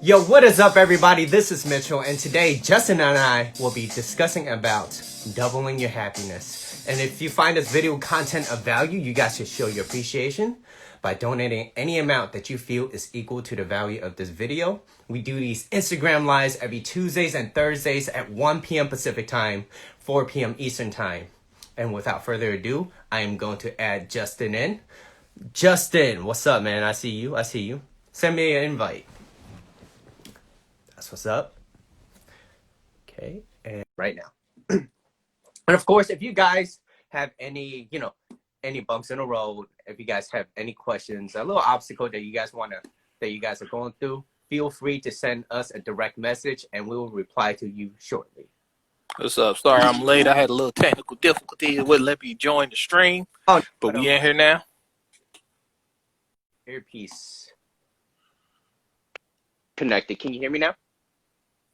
Yo, what is up, everybody? This is Mitchell, and today Justin and I will be discussing about doubling your happiness. And if you find this video content of value, you guys should show your appreciation by donating any amount that you feel is equal to the value of this video. We do these Instagram lives every Tuesdays and Thursdays at 1 p.m. Pacific time, 4 p.m. Eastern time. And without further ado, I am going to add Justin in. Justin, what's up, man? I see you. Send me an invite. That's what's up. Okay, and right now. And of course, if you guys have any, any bumps in the road, if you guys have any questions, a little obstacle that you guys are going through, feel free to send us a direct message and we will reply to you shortly. What's up? Sorry I'm late. I had a little technical difficulty. It wouldn't let me join the stream. Oh, but we in here now. Earpiece connected. Can you hear me now?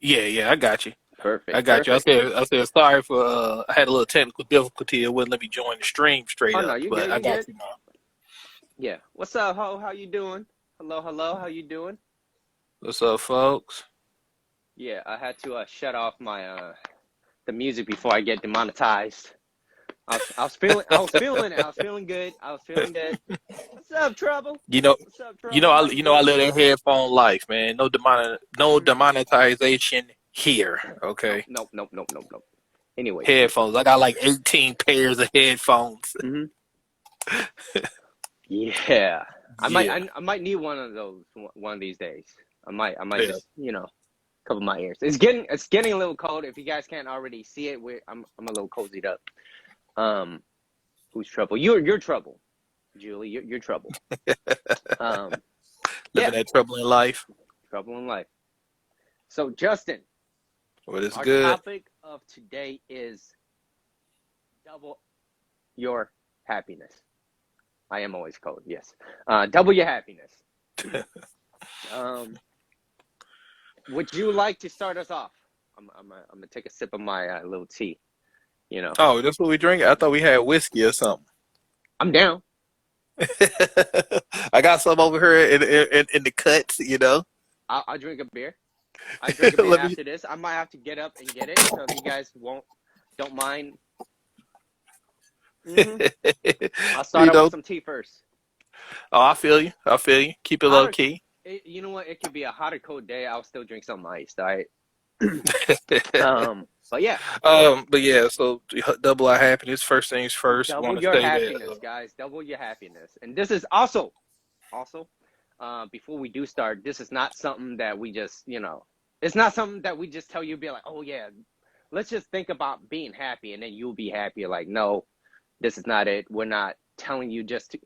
Yeah, I got you. Perfect. I got you. I said sorry for I had a little technical difficulty. It wouldn't let me join the stream straight up. No, you but good, I got good. you now. Yeah. What's up, ho? How you doing? Hello. How you doing? What's up, folks? Yeah, I had to shut off my the music before I get demonetized. I was feeling good. I was feeling good. What's up, Trouble? What's up, Trouble? I live that headphone life, man. No demonetization here. Okay. Nope. Anyway, headphones. I got like 18 pairs of headphones. Mm-hmm. Yeah. I might need one of those one of these days. I might just cover my ears. It's getting a little cold. If you guys can't already see it, I'm a little cozied up. Who's Trouble? You're Trouble, Julie. You're Trouble. Living that trouble in life. Trouble in life. So Justin, what is our good? topic of today is double your happiness. I am always cold. Yes. Double your happiness. Would you like to start us off? I'm gonna take a sip of my little tea. Oh, that's what we drink? I thought we had whiskey or something. I'm down. I got some over here in the cuts, I'll drink a beer. I'll drink a beer after this. I might have to get up and get it, so if you guys don't mind. Mm-hmm. I'll start off with some tea first. Oh, I feel you. Keep it low key. You know what? It could be a hot or cold day. I'll still drink some iced, all right? But yeah. So double our happiness. First things first. Double your happiness, guys. Double your happiness. And this is also, before we do start, this is not something that we just, it's not something that we just tell you, be like, oh yeah, let's just think about being happy and then you'll be happy. Like, no, this is not it. We're not telling you just to,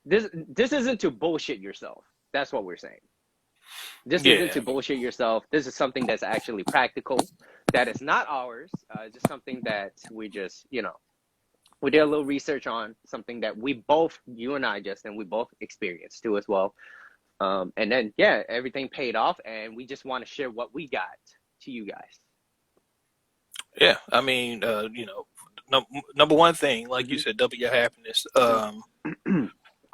this isn't to bullshit yourself. That's what we're saying. This isn't to bullshit yourself. This is something that's actually practical. That is not ours. Just something that we just, we did a little research on, something that you and I, Justin, we both experienced too as well. And then, everything paid off, and we just want to share what we got to you guys. Yeah, I mean, number one thing, like you said, double your happiness.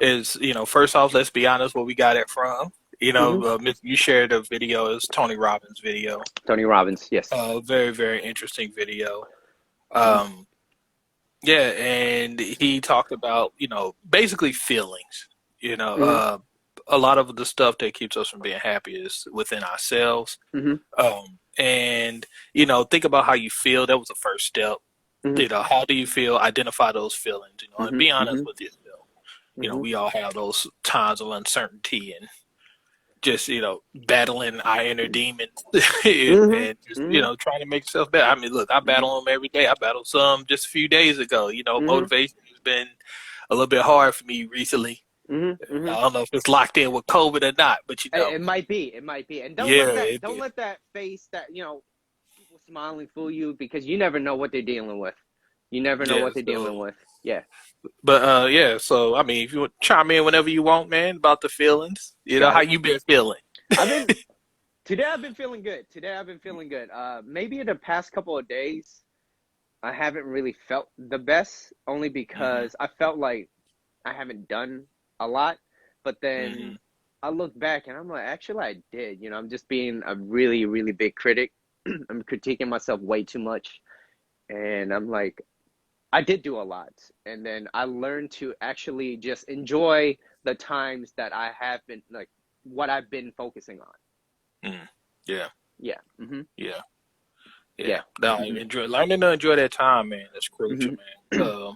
Is first off, let's be honest, where we got it from. You shared a video. It's Tony Robbins' video. Tony Robbins, yes. Very, very interesting video. And he talked about, basically feelings. A lot of the stuff that keeps us from being happy is within ourselves. And think about how you feel. That was the first step. How do you feel? Identify those feelings, and be honest with yourself. We all have those times of uncertainty and just, battling our inner demons and just, trying to make yourself better. I mean, look, I battle them every day. I battled some just a few days ago. Motivation has been a little bit hard for me recently. I don't know if it's locked in with COVID or not, but it might be. And don't let that face that, people smiling fool you, because you never know what they're dealing with. You never know what they're dealing with. Yeah. But so I mean, if you want to chime in whenever you want, man, about the feelings, how you been feeling? Today I've been feeling good. Maybe in the past couple of days, I haven't really felt the best, only because I felt like I haven't done a lot. But then I look back and I'm like, actually, I did. You know, I'm just being a really, really big critic. I'm critiquing myself way too much. And I'm like, I did do a lot. And then I learned to actually just enjoy the times that I have been, like, what I've been focusing on. Yeah. Yeah. Yeah. Yeah. Yeah. No, learning to enjoy that time, man. That's crucial, man.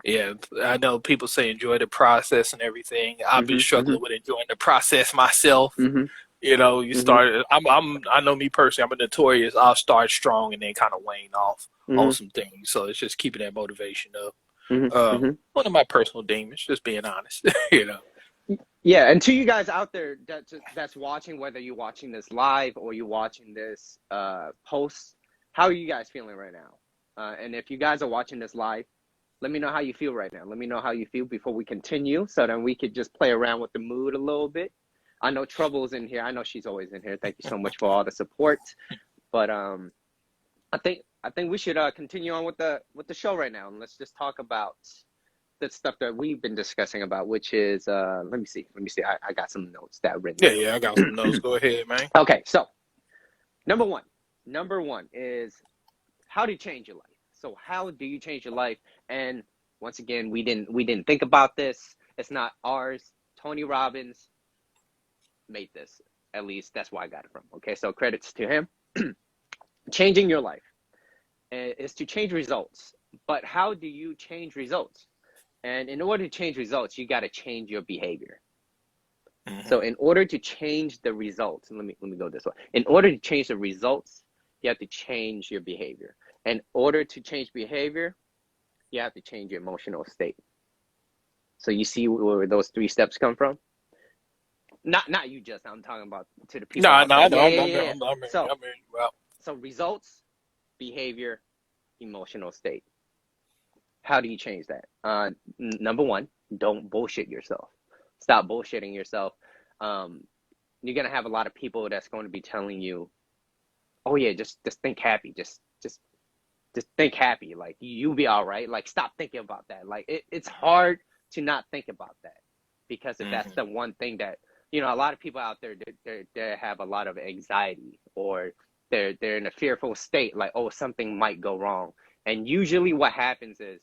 Yeah, I know people say enjoy the process and everything. I've been struggling with enjoying the process myself. You know, you start. I know me personally. I'm a notorious. I'll start strong and then kind of wane off on some things. So it's just keeping that motivation up. One of my personal demons, just being honest. You know. Yeah, and to you guys out there that's watching, whether you're watching this live or you're watching this post, how are you guys feeling right now? And if you guys are watching this live, let me know how you feel right now. Let me know how you feel before we continue, so then we could just play around with the mood a little bit. I know Trouble's in here. I know she's always in here. Thank you so much for all the support. But I think we should continue on with the show right now, and let's just talk about the stuff that we've been discussing about, which is let me see. I got some notes that I've written. Yeah, I got some notes. Go ahead, man. Okay, so number one is how to change your life. So how do you change your life? And once again, we didn't think about this. It's not ours. Tony Robbins made this. At least that's where I got it from. Okay, so credits to him. Changing your life is to change results. But how do you change results? And in order to change results, you got to change your behavior. So in order to change the results, let me go this way. In order to change the results, you have to change your behavior. In order to change behavior, you have to change your emotional state. So you see where those 3 steps come from? Not you, just. I'm talking about to the people. So results, behavior, emotional state. How do you change that? Number 1, don't bullshit yourself. Stop bullshitting yourself. You're gonna have a lot of people that's going to be telling you, "Oh yeah, just think happy. Just think happy. Like you'll be all right. Like stop thinking about that. Like it's hard to not think about that, because if that's the one thing that, you know, a lot of people out there, they have a lot of anxiety, or they're in a fearful state, like, oh, something might go wrong. And usually what happens is,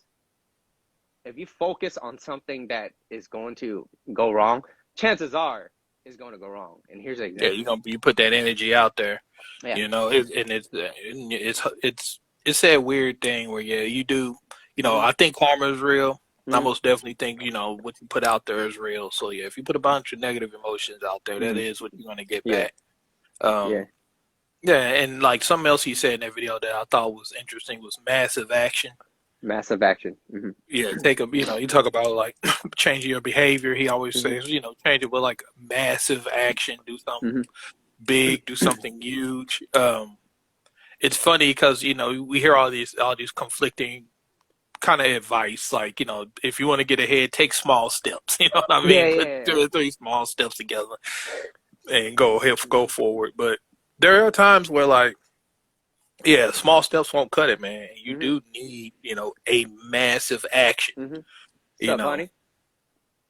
if you focus on something that is going to go wrong, chances are it's going to go wrong. And here's an example. Yeah, you put that energy out there. Yeah. You know, it's that weird thing where you do. You know, I think karma is real. I most definitely think, you know, what you put out there is real. So yeah, if you put a bunch of negative emotions out there, that is what you're going to get back. Yeah, and like something else he said in that video that I thought was interesting was massive action. Massive action. Yeah, you talk about like changing your behavior. He always says, you know, change it with like massive action. Do something big. Do something huge. It's funny because, you know, we hear all these conflicting kind of advice, like, you know, if you want to get ahead, take small steps. You know what I mean? Put 2 or 3 small steps together and go forward. But there are times where, like, yeah, small steps won't cut it, man. You do need, you know, a massive action. You know, Bonnie?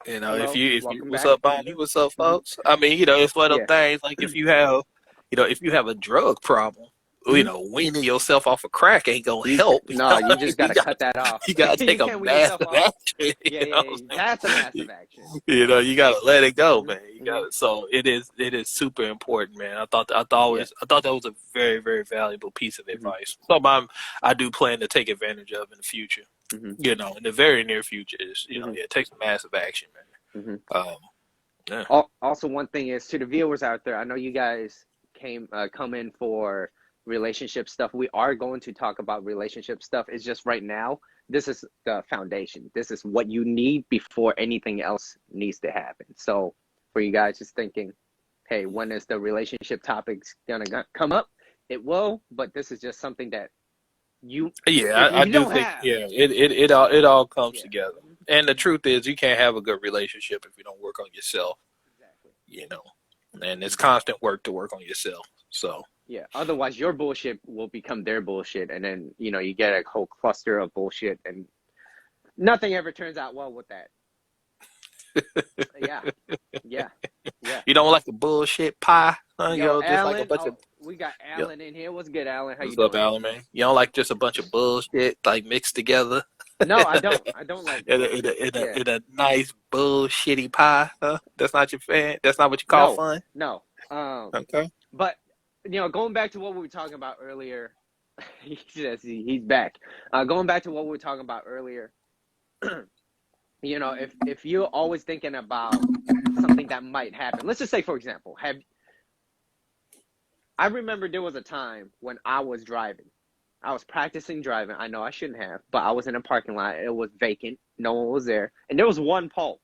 You know, Hello? if you what's back. up, Bonnie? What's up, folks? I mean, you know, it's one of those things. Like if you have a drug problem, you know, weaning yourself off of crack ain't gonna help. No, you just gotta cut that off. You gotta take a massive action. That's a massive action. You know, you gotta let it go, man. You gotta. So it is super important, man. I thought that was a very, very valuable piece of advice. Something I do plan to take advantage of in the future. You know, in the very near future is, you know, take some massive action, man. Also, one thing is, to the viewers out there, I know you guys come in for relationship stuff. We are going to talk about relationship stuff. It's just right now, this is the foundation. This is what you need before anything else needs to happen. So for you guys just thinking, hey, when is the relationship topics gonna come up? It will, but this is just something that I do think it all comes together. And the truth is, you can't have a good relationship if you don't work on yourself. Exactly. You know, and it's constant work to work on yourself. So yeah, otherwise your bullshit will become their bullshit, and then, you know, you get a whole cluster of bullshit, and nothing ever turns out well with that. Yeah, yeah, yeah. You don't like the bullshit pie, huh? You Yo, know, just like a Alan. bunch of. Oh, we got Yep. Alan in here. What's good, Alan? How you What's up, doing? Alan, man? You don't like just a bunch of bullshit like mixed together No, I don't. I don't like in a, in bullshit. a, in Yeah. a, in a nice bullshitty pie, huh? That's not your fan. That's not what you call No, fun. no. Okay. But going back to what we were talking about earlier, he says he's back. Going back to what we were talking about earlier, if you're always thinking about something that might happen, let's just say, for example, I remember there was a time when I was driving. I was practicing driving. I know I shouldn't have, but I was in a parking lot. It was vacant. No one was there, and there was one pole,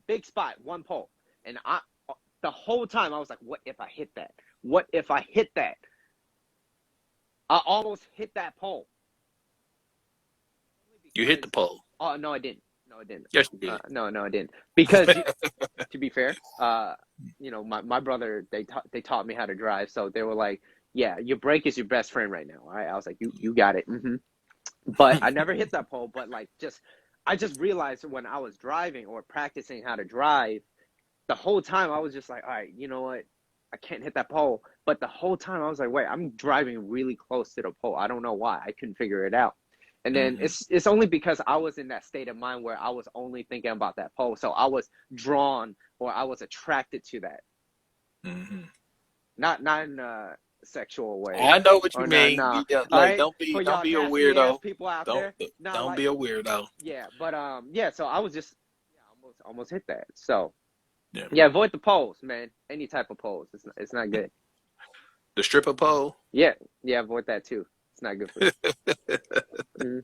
big spot, one pole, and the whole time I was like, what if I hit that? What if I hit that? I almost hit that pole. You hit the pole. Oh, no, I didn't. No, I didn't. Yes, you did. No, I didn't. Because, to be fair, my brother, they taught me how to drive. So they were like, yeah, your brake is your best friend right now. All right. I was like, you got it. But I never hit that pole. But I just realized when I was driving or practicing how to drive, the whole time I was just like, all right, you know what? I can't hit that pole. But the whole time I was like, wait, I'm driving really close to the pole. I don't know why. I couldn't figure it out. And then it's only because I was in that state of mind where I was only thinking about that pole. So I was drawn or I was attracted to that. Not in a sexual way. I know what you mean. Nah. Like, right? don't be a nasty ass weirdo. people out Don't there. don't be a weirdo. Yeah, but yeah. So I was just almost hit that. So yeah, avoid the poles, man. Any type of poles. It's not good. The stripper pole. Yeah, avoid that too. It's not good for you.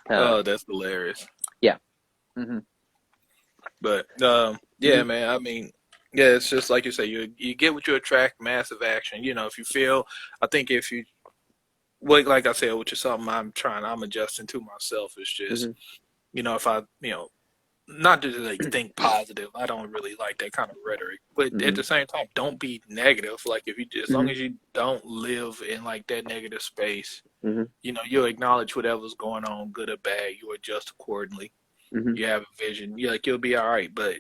Oh, that's hilarious. Yeah. But yeah, man. I mean, yeah, it's just like you say. You get what you attract. Massive action. If you feel, I think if you, like I said, which is something I'm adjusting to myself. It's just, if I, not to like think positive. I don't really like that kind of rhetoric. But at the same time, don't be negative. Like if you, as long as you don't live in like that negative space, you'll acknowledge whatever's going on, good or bad. You adjust accordingly. You have a vision. You'll be all right. But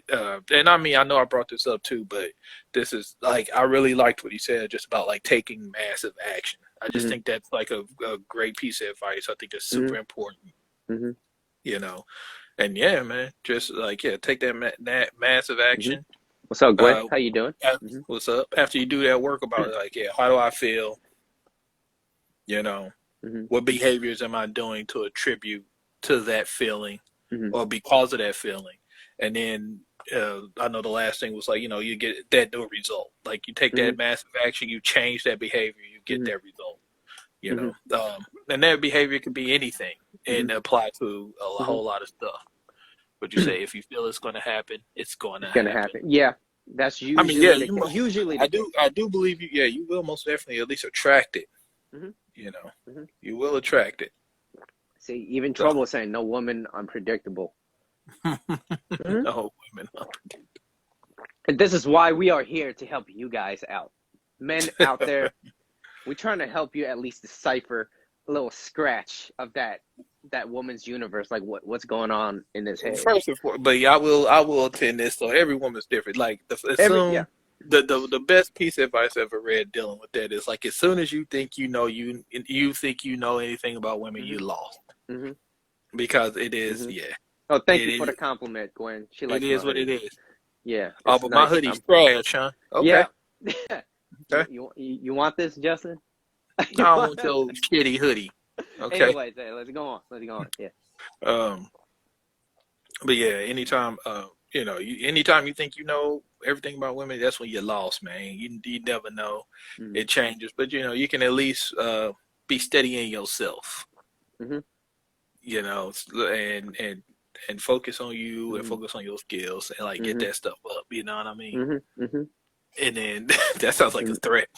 and I mean, I know I brought this up too, but this is like I really liked what he said just about like taking massive action. I just think that's like a great piece of advice. I think it's super important. And yeah, man, just like take that massive action. What's up, Gwen? How you doing? What's up? After you do that work about it, like how do I feel? What behaviors am I doing to attribute to that feeling or because of that feeling? And then I know the last thing was like you get that new result. Like you take that massive action, you change that behavior, you get that result. And that behavior could be anything and apply to a whole lot of stuff. But you say if you feel it's going to happen, it's going to happen. Yeah, that's usually. I mean, yeah, usually. I do believe you. Yeah, you will most definitely at least attract it. You will attract it. See, even Trouble is saying no woman unpredictable. No women unpredictable. And this is why we are here to help you guys out, men out there. We're trying to help you at least decipher a little scratch of that woman's universe, like what's going on in this head. First and foremost, but I will attend this. So every woman's different. Like the best piece of advice I ever read dealing with that is like as soon as you think you think you know anything about women, you lost. Because it is Oh, thank you for the compliment, Gwen. She likes it is what it is. Yeah. Oh, but my hoodie's trash, huh? Okay. Yeah. Okay. You want this, Justin? I don't want your shitty hoodie. Okay. Anyways, let's go on. Yeah. But yeah, anytime anytime you think you know everything about women, that's when you're lost, man. You never know. It changes, but you can at least be steady in yourself. And focus on you and focus on your skills and like get that stuff up. You know what I mean? And then that sounds like a threat.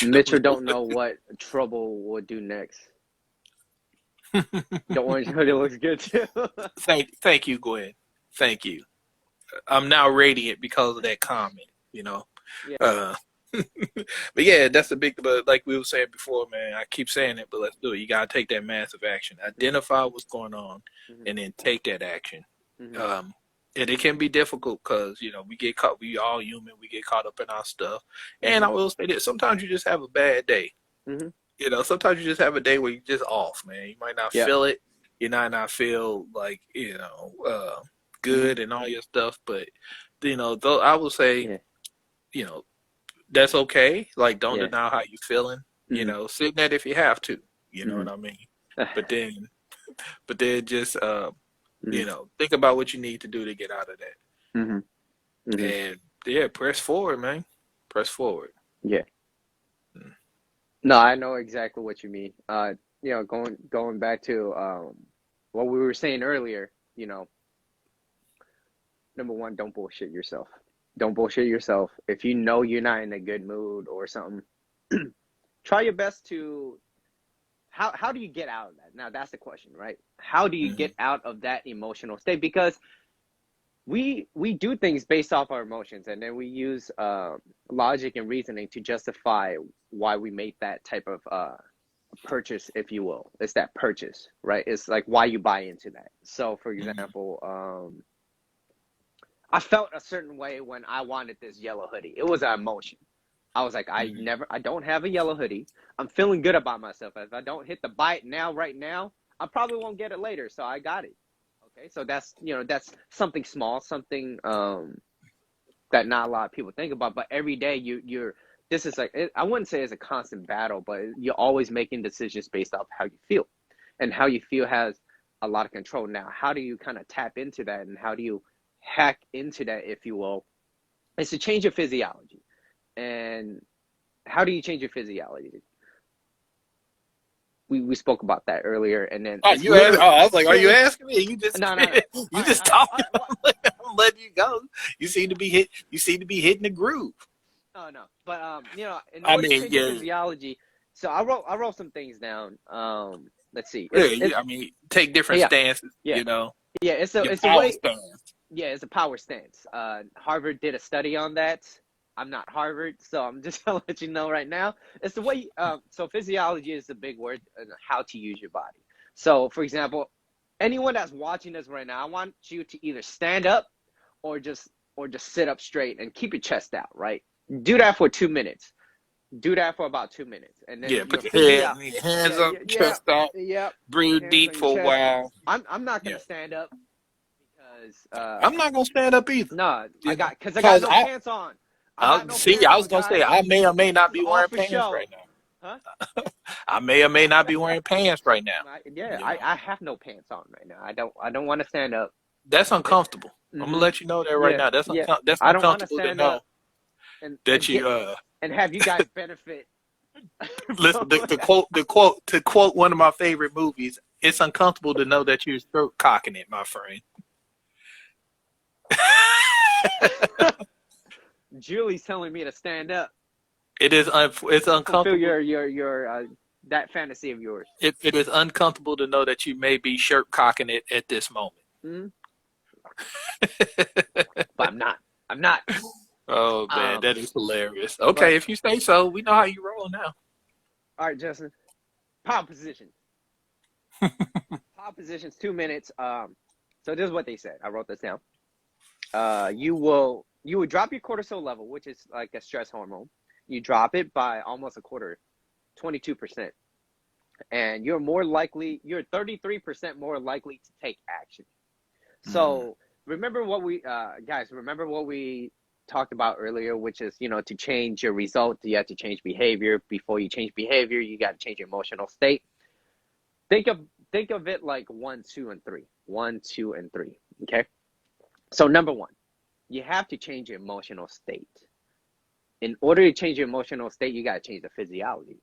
Mitchell don't know what Trouble would do next. The orange hoodie looks good too. Thank you, Gwen. Thank you. I'm now radiant because of that comment. Yeah. But yeah, that's a big. But like we were saying before, man, I keep saying it, but let's do it. You gotta take that massive action. Identify what's going on, and then take that action. Um, and it can be difficult because, we all human, we get caught up in our stuff. And I will say this, sometimes you just have a bad day. Sometimes you just have a day where you're just off, man. You might not feel it. You might not feel like, good and all your stuff. But, though I will say, that's okay. Like, don't deny how you feeling. Sit in that if you have to. You know what I mean? But then just, think about what you need to do to get out of that. And, press forward, man. Press forward. Yeah. No, I know exactly what you mean. Going back to what we were saying earlier, number one, don't bullshit yourself. Don't bullshit yourself. If you know you're not in a good mood or something, try your best to how do you get out of that? Now that's the question, right? How do you get out of that emotional state? Because we do things based off our emotions, and then we use logic and reasoning to justify why we made that type of purchase, if you will. It's that purchase, right? It's like why you buy into that. So, for example, I felt a certain way when I wanted this yellow hoodie. It was an emotion. I was like, I don't have a yellow hoodie. I'm feeling good about myself. If I don't hit the buy it now, right now, I probably won't get it later. So I got it. Okay, so that's something small, something that not a lot of people think about. But every day this is like, I wouldn't say it's a constant battle, but you're always making decisions based off how you feel, and how you feel has a lot of control. Now, how do you kind of tap into that, and how do you hack into that, if you will? It's to change your physiology. And how do you change your physiology? We spoke about that earlier, and then I was like, are you asking me? You just no. You just talking. I'm letting you go. You seem to be hitting the groove. No. But in order to change your physiology, so I wrote some things down. Let's see. Take different stances. Yeah. It's a way. Stance. Yeah, it's a power stance. Harvard did a study on that. I'm not Harvard, so I'm just gonna let you know right now. It's the way. So physiology is the big word, and how to use your body. So, for example, anyone that's watching this right now, I want you to either stand up, or just sit up straight and keep your chest out. Right. Do that for 2 minutes. Do that for about 2 minutes, and then put your hands up, chest out. Breathe deep for a while. I'm not gonna stand up because I'm not gonna stand up either. No, I got no pants on. I was gonna say I may or may not be wearing pants right now. Huh? I may or may not be wearing pants right now. I have no pants on right now. I don't want to stand up. That's uncomfortable. I'm gonna let you know that right now. That's uncomfortable to know that you and have you guys benefit. Listen, to quote one of my favorite movies, it's uncomfortable to know that you're throat cocking it, my friend. Julie's telling me to stand up. It's uncomfortable. Fulfill your that fantasy of yours. It is uncomfortable to know that you may be shirt cocking it at this moment. But I'm not. Oh man, that is hilarious. Okay, if you say so, we know how you roll now. All right, Justin. Power position. Power positions, 2 minutes. So this is what they said. I wrote this down. You would drop your cortisol level, which is like a stress hormone. You drop it by almost a quarter, 22%. And you're 33% more likely to take action. So remember what we talked about earlier, which is, to change your result, you have to change behavior. Before you change behavior, you got to change your emotional state. Think of it like 1, 2, and 3. 1, 2, and 3. Okay. So number one, you have to change your emotional state. In order to change your emotional state, you got to change the physiology.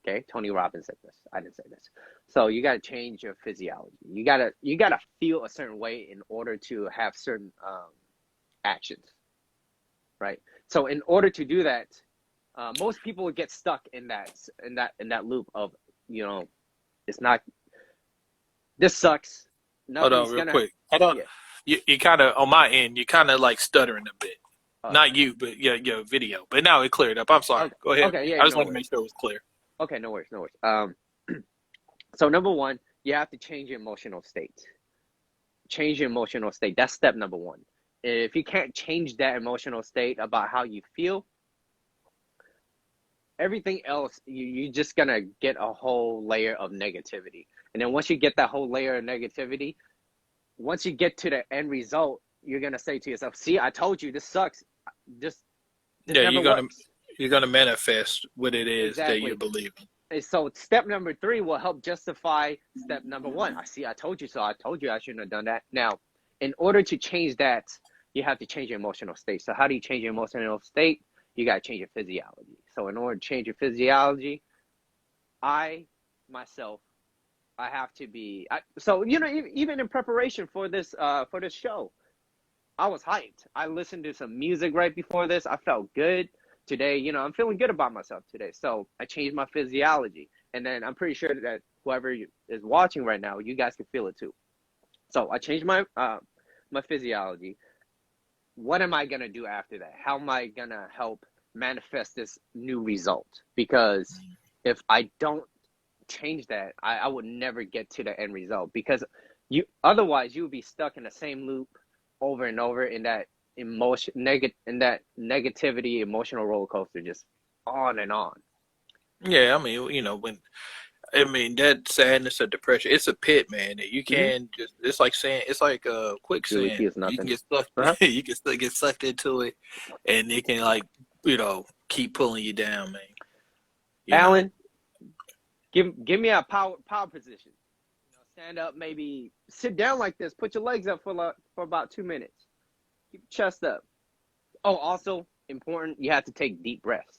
Okay, Tony Robbins said this. I didn't say this. So you got to change your physiology. You gotta feel a certain way in order to have certain actions, right? So in order to do that, most people get stuck in that loop of, it's not. This sucks. Hold on, real quick. Hold on. Yeah. You kind of, on my end, you kind of like stuttering a bit. Not you, but your video. But now it cleared up. I'm sorry. Okay. Go ahead. Okay, yeah, I just wanted to make sure it was clear. Okay, no worries. So number one, you have to change your emotional state. change your emotional state. That's step number one. If you can't change that emotional state about how you feel, everything else, you're just going to get a whole layer of negativity. And then once you get that whole layer of negativity, once you get to the end result, you're going to say to yourself, see, I told you, this sucks. This never works. You're gonna manifest what it is that you believe in. And so step number 3 will help justify step number 1. I told you so. I told you I shouldn't have done that. Now, in order to change that, you have to change your emotional state. So how do you change your emotional state? You got to change your physiology. So in order to change your physiology, I have to be. So even in preparation for this show, I was hyped. I listened to some music right before this. I felt good. Today, I'm feeling good about myself today. So I changed my physiology. And then I'm pretty sure that whoever is watching right now, you guys can feel it too. So I changed my physiology. What am I going to do after that? How am I going to help manifest this new result? Because if I don't change that, I would never get to the end result. Because otherwise you would be stuck in the same loop over and over in that negativity, emotional roller coaster, just on and on. Yeah, I mean, that sadness or depression, it's a pit, man. You can just, it's like quicksand. Really feels nothing. You can get sucked, you can still get sucked into it, and it can keep pulling you down, man. Alan, give me a power position. Stand up, maybe sit down like this. Put your legs up for about 2 minutes. Keep your chest up. Oh, also important, you have to take deep breaths.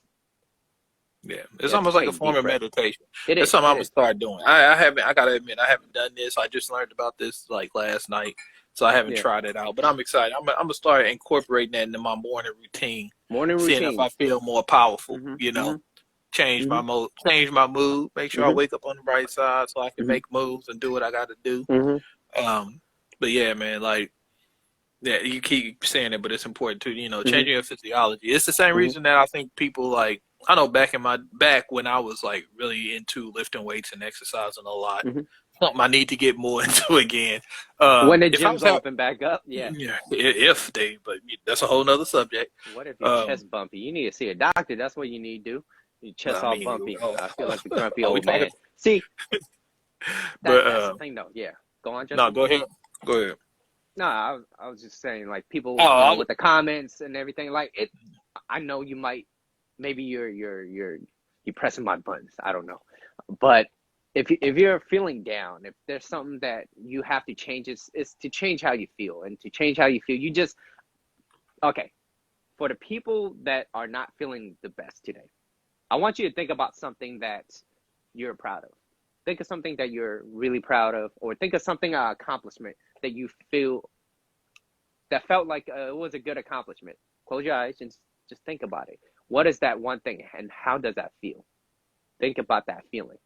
Yeah, it's almost like a form of meditation. It's something I'm gonna start doing. I gotta admit, I haven't done this. I just learned about this last night, so I haven't tried it out. But I'm excited. I'm gonna start incorporating that into my morning routine. Seeing if I feel more powerful. Change my mood. Make sure I wake up on the right side so I can make moves and do what I got to do. But yeah, man, yeah, you keep saying it, but it's important too. Changing your physiology. It's the same reason that I think people I know back when I was really into lifting weights and exercising a lot. Something I need to get more into again. When the gyms open back up, but that's a whole nother subject. What if your chest bumpy? You need to see a doctor. That's what you need to do. Your chest all bumpy. I feel like a grumpy old man. See, that's the thing though. Yeah, go on, Justin. No, go ahead. No, I was just saying, people with the comments and everything. I know you might, maybe you're pressing my buttons. I don't know, but if you're feeling down, if there's something that you have to change, it's to change how you feel, and to change how you feel, you just for the people that are not feeling the best today, I want you to think about something that you're proud of. Think of something that you're really proud of, or think of something, accomplishment that you feel that felt like it was a good accomplishment. Close your eyes and just think about it. What is that one thing, and how does that feel? Think about that feeling.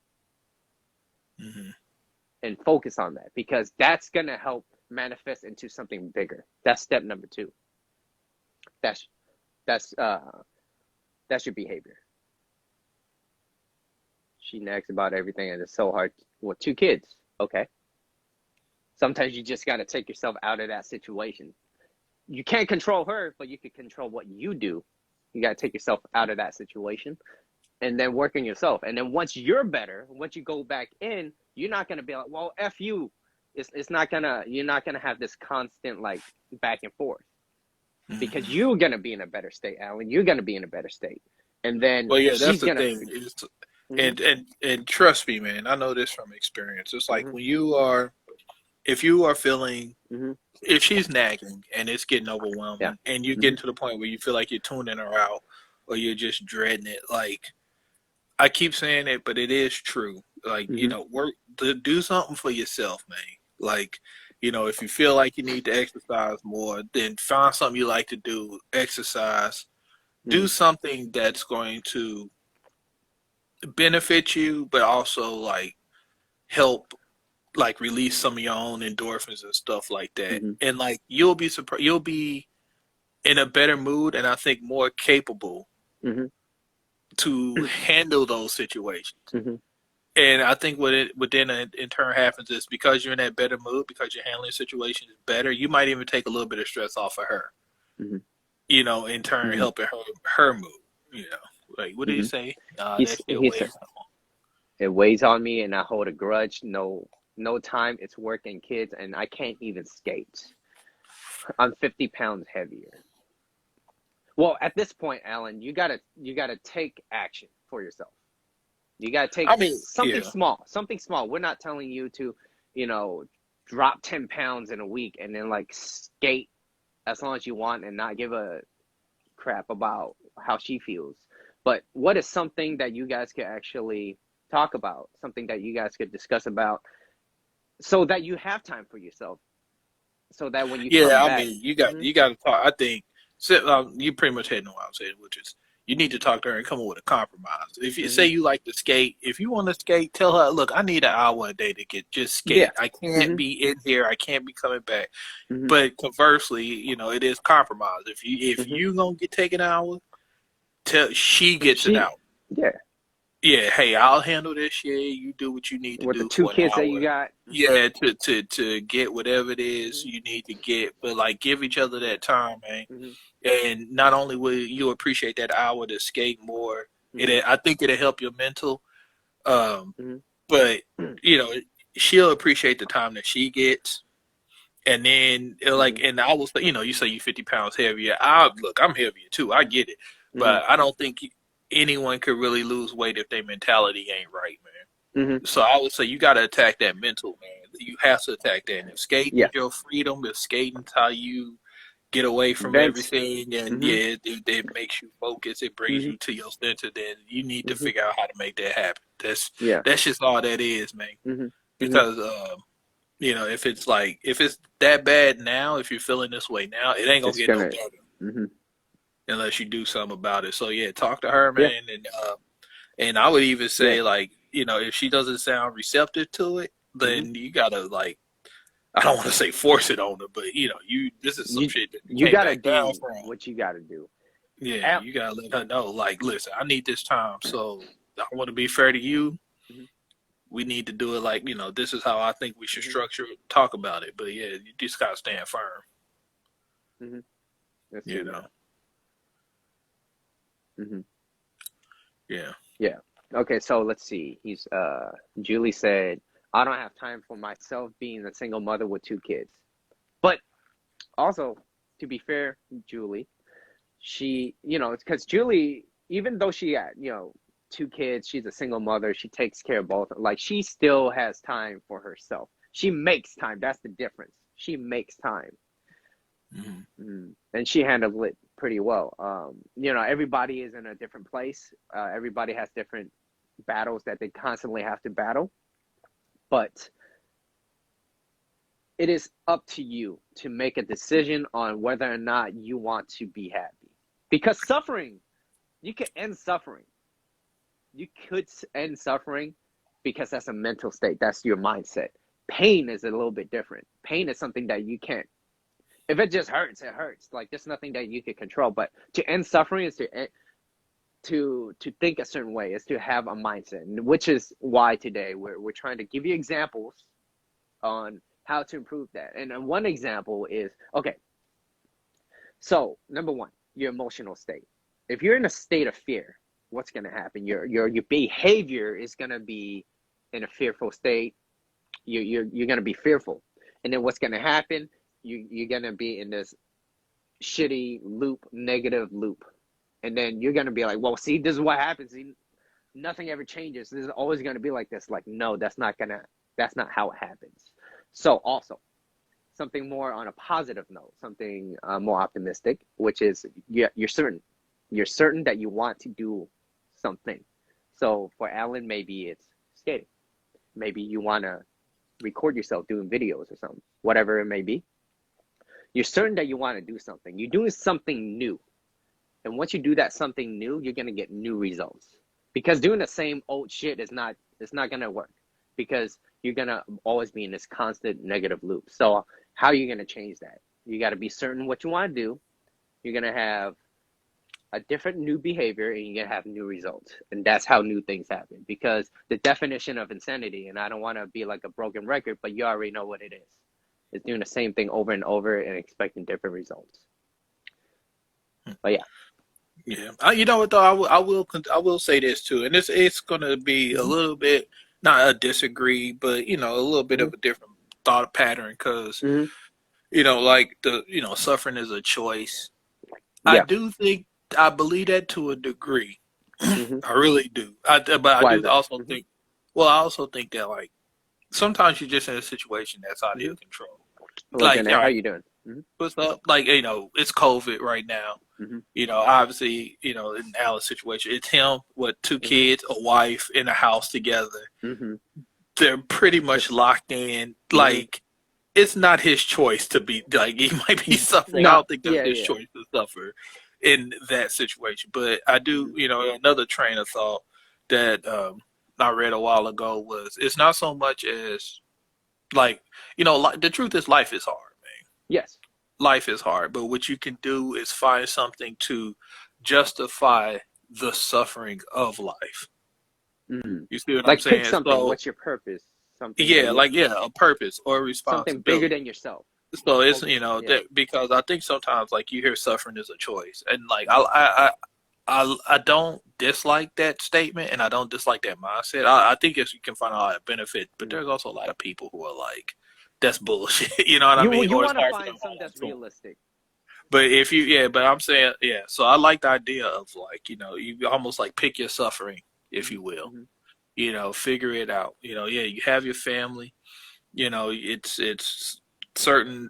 And focus on that, because that's going to help manifest into something bigger. That's step number 2. That's your behavior. She nags about everything, and it's so hard. 2 kids. Okay. Sometimes you just got to take yourself out of that situation. You can't control her, but you can control what you do. You got to take yourself out of that situation and then work on yourself. And then once you're better, once you go back in, you're not going to be like, well, F you. It's not going to, you're not going to have this constant back and forth, because you're going to be in a better state, Alan. You're going to be in a better state. And then that's the thing. And trust me, man, I know this from experience. It's like if you are feeling, if she's nagging and it's getting overwhelming, and you get to the point where you feel like you're tuning her out, or you're just dreading it, I keep saying it, but it is true. Work to do something for yourself, man. If you feel like you need to exercise more, then find something you like to do, exercise, do something that's going to benefit you, but also help release some of your own endorphins and stuff like that. And you'll be surprised, you'll be in a better mood, and I think more capable to handle those situations. And I think what then in turn happens is because you're in that better mood, because you're handling situations better, you might even take a little bit of stress off of her. Mm-hmm. You know, in turn Mm-hmm. helping her mood. You know, like what do you Mm-hmm. say? That still He said weighs on. it weighs on me, and I hold a grudge. No time. It's work and kids, and I can't even skate. I'm 50 pounds heavier. Well, at this point, Alan, you gotta take action for yourself. You gotta take I mean, something yeah, small, something small. We're not telling you to, you know, drop 10 pounds in a week and then like skate as long as you want and not give a crap about how she feels. But what is something that you guys could actually talk about? Something that you guys could discuss about so that you have time for yourself. So that when you come yeah. I back, mean, you got hmm you got to talk. I think so, you pretty much had no what I'm saying, which is you need to talk to her and come up with a compromise. If you say hmm you like to skate, if you want to skate, tell her, look, I need an hour a day to get just yeah, skate. I can't hmm be in here. I can't be coming back. hmm But conversely, you know, it is compromise. If hmm you gonna get taken an hour, tell she gets an she, hour. yeah, Yeah, hey, I'll handle this shit. You do what you need to with the do two for an kids that you hour. got, Yeah, to get whatever it is hmm you need to get, but like give each other that time, man. hmm And not only will you appreciate that hour to skate more, hmm I think it'll help your mental. Um, hmm but you know, she'll appreciate the time that she gets, and then hmm like, and I was, you know, you say you 50 pounds heavier. I look, I'm heavier too. I get it, hmm but I don't think anyone could really lose weight if their mentality ain't right, man. hmm So I would say you got to attack that mental, man. You have to attack that. And if skating yeah, is your freedom, if skating's how you get away from vent, everything, and hmm yeah, it makes you focus, it brings hmm you to your center, then you need to hmm figure out how to make that happen. yeah, That's just all that is, man. hmm hmm Because you know, if it's that bad now, if you're feeling this way now, it ain't gonna it's get no gonna, better hmm unless you do something about it. So yeah, talk to her, yeah, man, and I would even yeah, say, like, you know, if she doesn't sound receptive to it, hmm then you gotta, like, I don't want to say force it on her, but you know, this is some you shit that you you can't gotta back down do from. what you gotta do. Yeah, Al- you gotta let her know, like, listen, I need this time, so I want to be fair to you. hmm We need to do it like, you know, this is how I think we should hmm structure it, talk about it. But yeah, you just gotta stand firm, hmm Let's you see know. now. hmm Yeah. Yeah. Okay, so let's see. Julie said, I don't have time for myself being a single mother with two kids. But also, to be fair, Julie, she, because Julie, even though she had, two kids, she's a single mother, she takes care of both. Like, she still has time for herself. She makes time. That's the difference. She makes time. Hmm. And she handled it pretty well. Everybody is in a different place. Everybody has different battles that they constantly have to battle. But it is up to you to make a decision on whether or not you want to be happy. Because suffering, you can end suffering. You could end suffering because that's a mental state. That's your mindset. Pain is a little bit different. Pain is something that you can't. If it just hurts, it hurts. Like there's nothing that you can control. But to end suffering is to think a certain way, is to have a mindset, which is why today we're trying to give you examples on how to improve that. And one example is, okay, so number one, your emotional state. If you're in a state of fear, what's going to happen? Your behavior is going to be in a fearful state. You're going to be fearful, and then what's going to happen? You're going to be in this shitty loop, negative loop, and then you're going to be like, well, see, this is what happens. See, nothing ever changes. This is always going to be like this. Like, no, that's not how it happens. So also, something more on a positive note, something more optimistic, which is you're certain that you want to do something. So for Alan, maybe it's skating. Maybe you want to record yourself doing videos or something, whatever it may be. You're certain that you want to do something. You're doing something new. And once you do that something new, you're going to get new results. Because doing the same old shit it's not going to work. Because you're going to always be in this constant negative loop. So how are you going to change that? You got to be certain what you want to do. You're going to have a different new behavior, and you're gonna have new results, and that's how new things happen. Because the definition of insanity, and I don't want to be like a broken record, but you already know what it is. It's doing the same thing over and over and expecting different results. But yeah. Yeah, you know what though? I will say this too, and it's gonna be a little bit not a disagree, but a little bit of a different thought pattern because like suffering is a choice. I Yeah. do think I believe that to a degree. Mm-hmm. I really do. But I Why is do that? also think. Well, I also think that like sometimes you're just in a situation that's out of your control. Hello, Like, Jenna. all How right, you doing? what's up? Like, it's COVID right now. Obviously, in Alan's situation, it's him with two kids, a wife, in a house together. They're pretty much locked in. Like, it's not his choice to be, like, he might be suffering. I No. don't think that's his choice to suffer in that situation. But I do, another train of thought that I read a while ago was it's not so much as, like, the truth is life is hard, man. Yes. Life is hard, but what you can do is find something to justify the suffering of life. You see what I'm Like saying? pick something. So, What's your purpose? Something. yeah, a purpose or a Something bigger responsibility. than yourself. So it's Yeah. that because I think sometimes like you hear suffering is a choice, and like I don't dislike that statement, and I don't dislike that mindset. I think you can find a lot of benefit, but there's also a lot of people who are like, that's bullshit. You know what I mean? You Or it's want to hard for them find to something hold that's to 'em. realistic. But but I'm saying, yeah. So I like the idea of like, you almost like pick your suffering, if you will. Figure it out. Yeah, you have your family. It's certain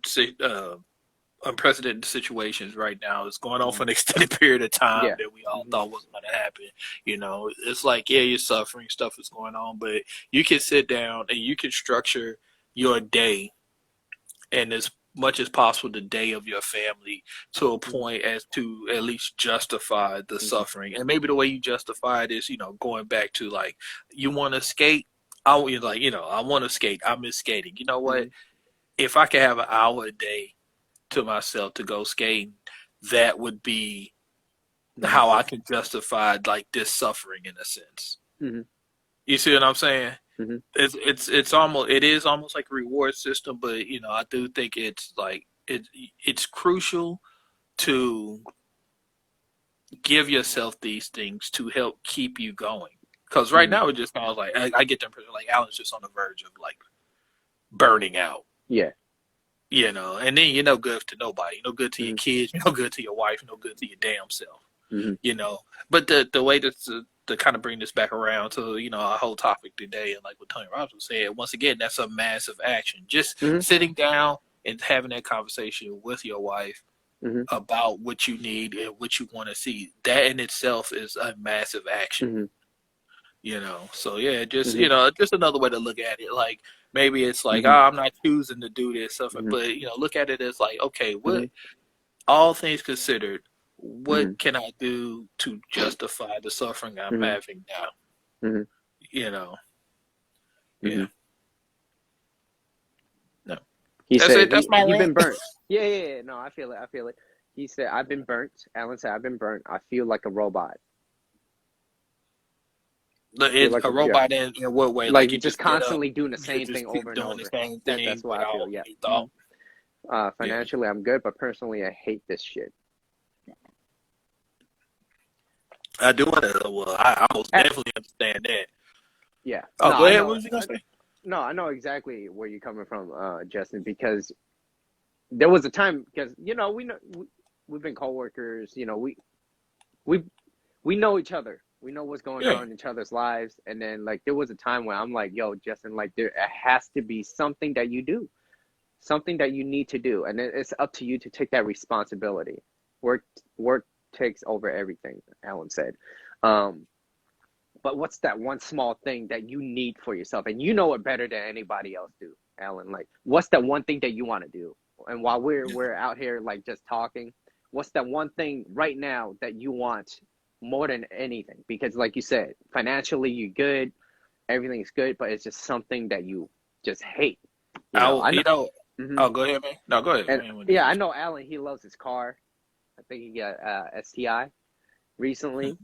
unprecedented situations right now. It's going on for an extended period of time Yeah. that we all thought wasn't going to happen. It's like, yeah, you're suffering, stuff is going on, but you can sit down and you can structure your day and as much as possible the day of your family to a point as to at least justify the suffering. And maybe the way you justify it is, going back to like, you want to skate. I want to skate. I miss skating. You know what? If I could have an hour a day to myself to go skating, that would be how I can justify like this suffering in a sense. You see what I'm saying? It's almost like a reward system, but I do think it's like it's crucial to give yourself these things to help keep you going. Because right now it just sounds like I get the impression like Alan's just on the verge of like burning out. Yeah. And then you're no good to nobody. You're no good to your kids. You're no good to your wife. You're no good to your damn self. But the way to kind of bring this back around to our whole topic today, and like what Tony Robbins was saying, once again, that's a massive action. Just sitting down and having that conversation with your wife about what you need and what you want to see. That in itself is a massive action. So yeah, just just another way to look at it. Like maybe it's like, oh, I'm not choosing to do this stuff, but look at it as like, okay, what all things considered, what can I do to justify the suffering I'm having now? Yeah. No. He said that's my you've been rant. burnt. Yeah. No, I feel it. He said, I've been burnt. Alan said, I've been burnt. I feel like a robot. It's a robot in what way? Like you you're just constantly doing the same thing over and doing over. the same thing. That's what I feel. Yeah. Financially, I'm good, but personally, I hate this shit. I do want to. Well, I most definitely understand that. Yeah. Oh, go ahead. What was you gonna say? No, I know exactly where you're coming from, Justin. Because there was a time, because we've been coworkers. We know each other. We know what's going on in each other's lives. And then like there was a time when I'm like, yo, Justin, like there has to be something that you do, something that you need to do, and it's up to you to take that responsibility. Work takes over everything, Alan said. But what's that one small thing that you need for yourself? And you know it better than anybody else do, Alan. Like, what's that one thing that you want to do? And while we're out here like just talking, what's that one thing right now that you want more than anything? Because like you said, financially you're good, everything's good, but it's just something that you just hate. Oh, go ahead, man. No, go ahead. And, I know Alan, he loves his car. I think he got STI. recently?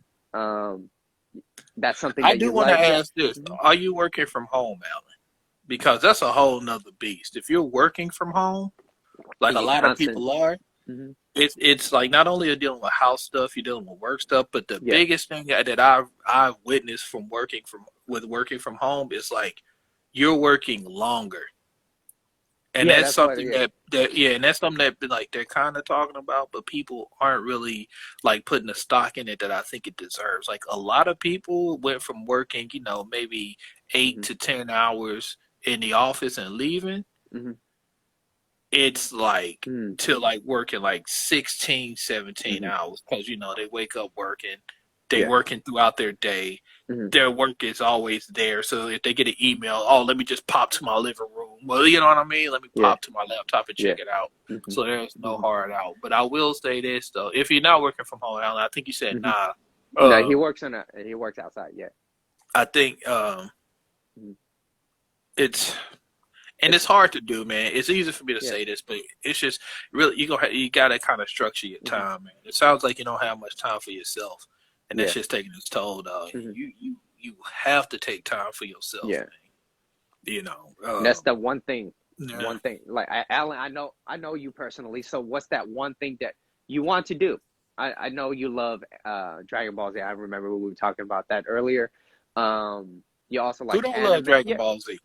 That's something I that do you want to like? ask this: are you working from home, Alan? Because that's a whole nother beast. If you're working from home, like Is a it lot of constant? people are, Hmm. it's like not only are you dealing with house stuff, you're dealing with work stuff, but the Yeah. biggest thing that I've witnessed from working from home is like you're working longer. And Yeah, that's that's what. something Yeah. and that's something that like they're kind of talking about, but people aren't really like putting the stock in it that I think it deserves. Like a lot of people went from working, maybe eight Hmm. to 10 hours in the office and leaving. Hmm. It's like Hmm. to like working like 16, 17 Hmm. hours because they wake up working, they Yeah. working throughout their day. Hmm. Their work is always there. So if they get an email, oh, let me just pop to my living room. Well, you know what I mean? Let me Yeah. pop to my laptop and Yeah. check it out. Hmm. So there's no Hmm. hard out. But I will say this though, if you're not working from home, Alan, I think you said Hmm. nah. No, Um, he works outside. Yeah. I think Mhm. it's and it's It's hard to do, man. It's easy for me to yeah. say this, but it's just really you gotta kind of structure your Hmm. time, man. It sounds like you don't have much time for yourself, and that's Yeah. just taking its toll, dog. Hmm. You have to take time for yourself, Yeah. man. You know, And that's the one thing. yeah. One thing. Like Alan, I know you personally. So what's that one thing that you want to do? I know you love Dragon Ball Z. I remember we were talking about that earlier. You also Who like don't love anime. Dragon Yeah. Ball Z?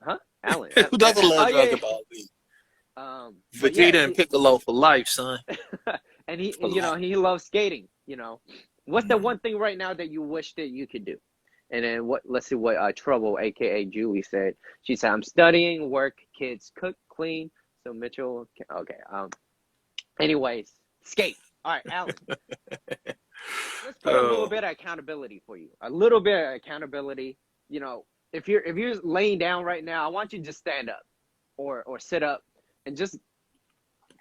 Huh? Alan. Who doesn't Oh love yeah. Dragon Ball Z? But yeah, Vegeta and Piccolo for life, son. and For life. he loves skating. What's the Mm. one thing right now that you wish that you could do? And then what? Let's see what Trouble, aka Julie, said. She said, "I'm studying, work, kids, cook, clean." So Mitchell, okay. Anyways, skate. All right, Alan. Let's put a little Oh, bit of accountability for you. A little bit of accountability. If you're laying down right now, I want you to just stand up or sit up and just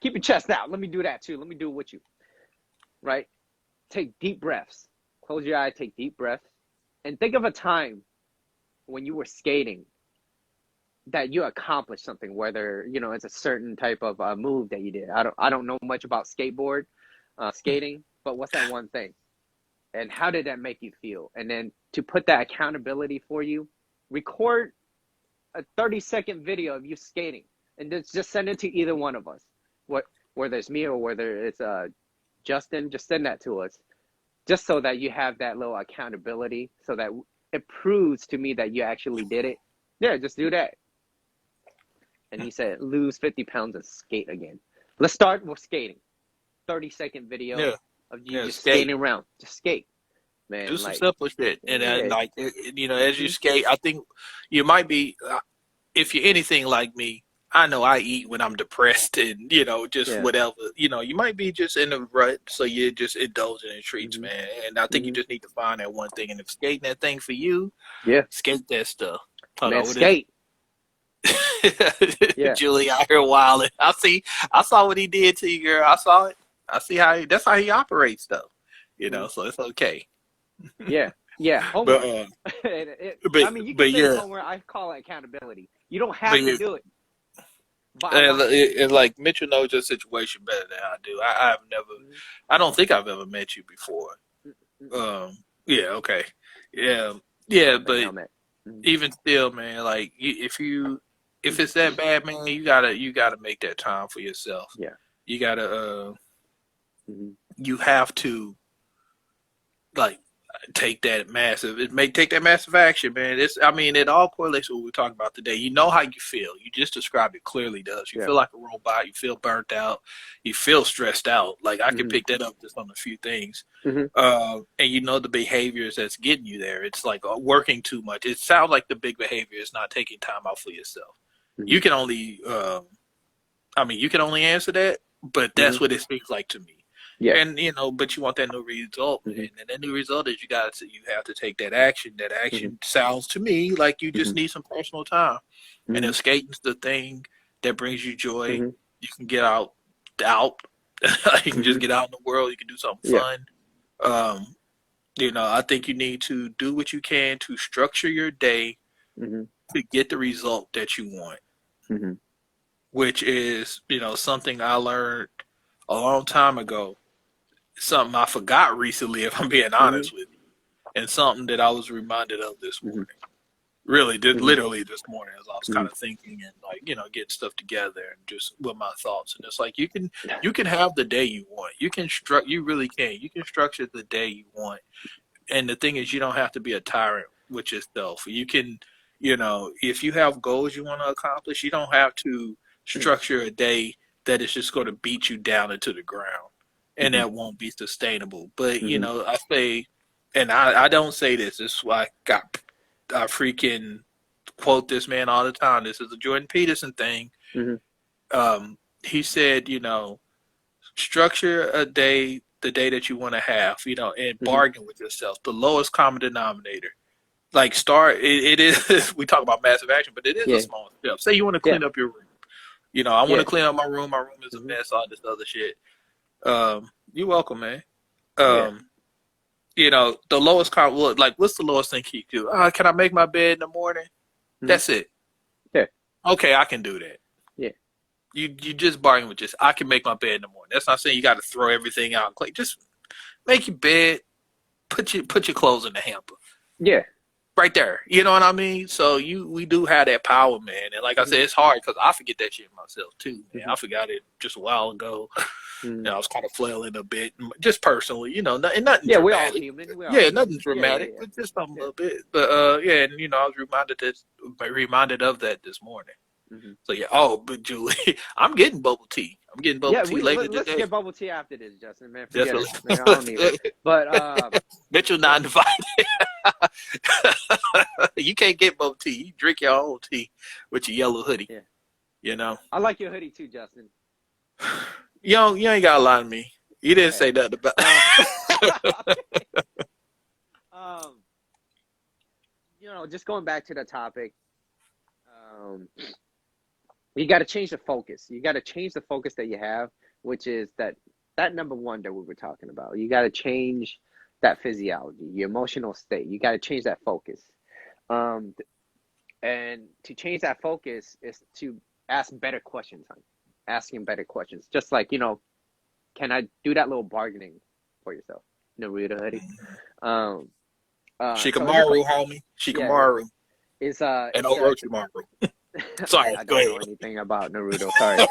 keep your chest out. Let me do that too. Let me do it with you. Right? Take deep breaths. Close your eye, take deep breaths, and think of a time when you were skating that you accomplished something, whether it's a certain type of move that you did. I don't know much about skating, but what's that one thing, and how did that make you feel? And then to put that accountability for you, record a 30-second video of you skating, and just send it to either one of us. Whether it's me or whether it's Justin, just send that to us, just so that you have that little accountability, so that it proves to me that you actually did it. Yeah, just do that. And he said, lose 50 pounds and skate again. Let's start with skating. 30-second video yeah, of you yeah. just Skate. skating around. Just skate, Do man. some Like, simple shit, and yeah. like as you skate, I think you might be. If you're anything like me, I know I eat when I'm depressed and just Yeah. whatever. You might be just in a rut, so you're just indulging in treats, Hmm. man. And I think you Hmm. just need to find that one thing. And if skating that thing for you, Yeah. skate that stuff. Hold Man, on, what is skate. it? Yeah. Julie out here wilding. I saw what he did to you, girl. I saw it. I see that's how he operates, though. Hmm. So it's okay. Yeah. Yeah. But Homework. but I mean, you can but say it's yeah, homework. I call it accountability. You don't but have to yeah. do it, but I want you to. And like Mitchell knows your situation better than I do. Mhm. I don't think I've ever met you before. Mm-mm. Yeah, okay, yeah, yeah, Helmet, but helmet. Mhm. even still, man, like if it's that bad, man, you gotta make that time for yourself. Yeah. You gotta Hmm. you have to like take that massive action, man. It all correlates with what we're talking about today. You know how you feel. You just described it clearly, does. You Yeah. feel like a robot, you feel burnt out, you feel stressed out. Like I can Hmm. pick that up just on a few things. Hmm. And you know the behaviors that's getting you there. It's like working too much. It sounds like the big behavior is not taking time out for yourself. Hmm. You can only you can only answer that, but Hmm. that's what it seems like to me. Yeah. And but you want that new result, Hmm. man. And that new result is you have to take that action. That Hmm. action sounds to me like you just Hmm. need some personal time. And Hmm. if skating's the thing that brings you joy, Hmm. you can get out. You can Hmm. just get out in the world. You can do something Yeah. fun. Um, I think you need to do what you can to structure your day Hmm. to get the result that you want, Hmm. which is something I learned a long time ago. something I forgot recently, if I'm being honest with you, and something that I was reminded of this morning. Really, literally this morning, as I was kind of thinking and like, you know, getting stuff together and just with my thoughts. And it's like you can have the day you want. You really can. You can structure the day you want. And the thing is, you don't have to be a tyrant with yourself. You can, you know, if you have goals you want to accomplish, you don't have to structure a day that is just going to beat you down into the ground, and that won't be sustainable. But you know, I say, and I don't say this. This is why I freaking quote this man all the time. This is a Jordan Peterson thing. He said, you know, structure a day, the day that you want to have, you know, and bargain with yourself. The lowest common denominator. Like it is, we talk about massive action, but it is a small step. Say you want to clean up your room. You know, I want to clean up my room. My room is a mess, all this other shit. You're welcome, man. You know, the lowest common, like, what's the lowest thing he do? Can I make my bed in the morning? That's it. Yeah. Okay, I can do that. Yeah. You just bargain with I can make my bed in the morning. That's not saying you got to throw everything out and clean. Just make your bed, put your clothes in the hamper. Yeah. Right there. You know what I mean? So we do have that power, man. And like I said, it's hard because I forget that shit myself too, man. I forgot it just a while ago. You know, I was kind of flailing a bit, just personally, you know, nothing dramatic. We're all human. Nothing dramatic, but just something a little bit. But and you know, I was reminded of that this morning. So but Julie, I'm getting bubble tea. I'm getting bubble tea later today. Let's get bubble tea after this, Justin. Man, forget it. Man, I don't need it. But Mitchell not invited. You can't get bubble tea. You drink your own tea with your yellow hoodie. Yeah. You know. I like your hoodie too, Justin. You ain't gotta lie to me. You didn't say nothing about you know, just going back to the topic, you got to change the focus. You got to change the focus that you have, which is that number one that we were talking about. You got to change that physiology, your emotional state. You got to change that focus. And to change that focus is to ask better questions, asking better questions. Just like, you know, can I do that little bargaining for yourself? Naruto hoodie. Shikamaru, homie. Shikamaru. It's and Orochimaru. Sorry, I don't know anything about Naruto. Sorry.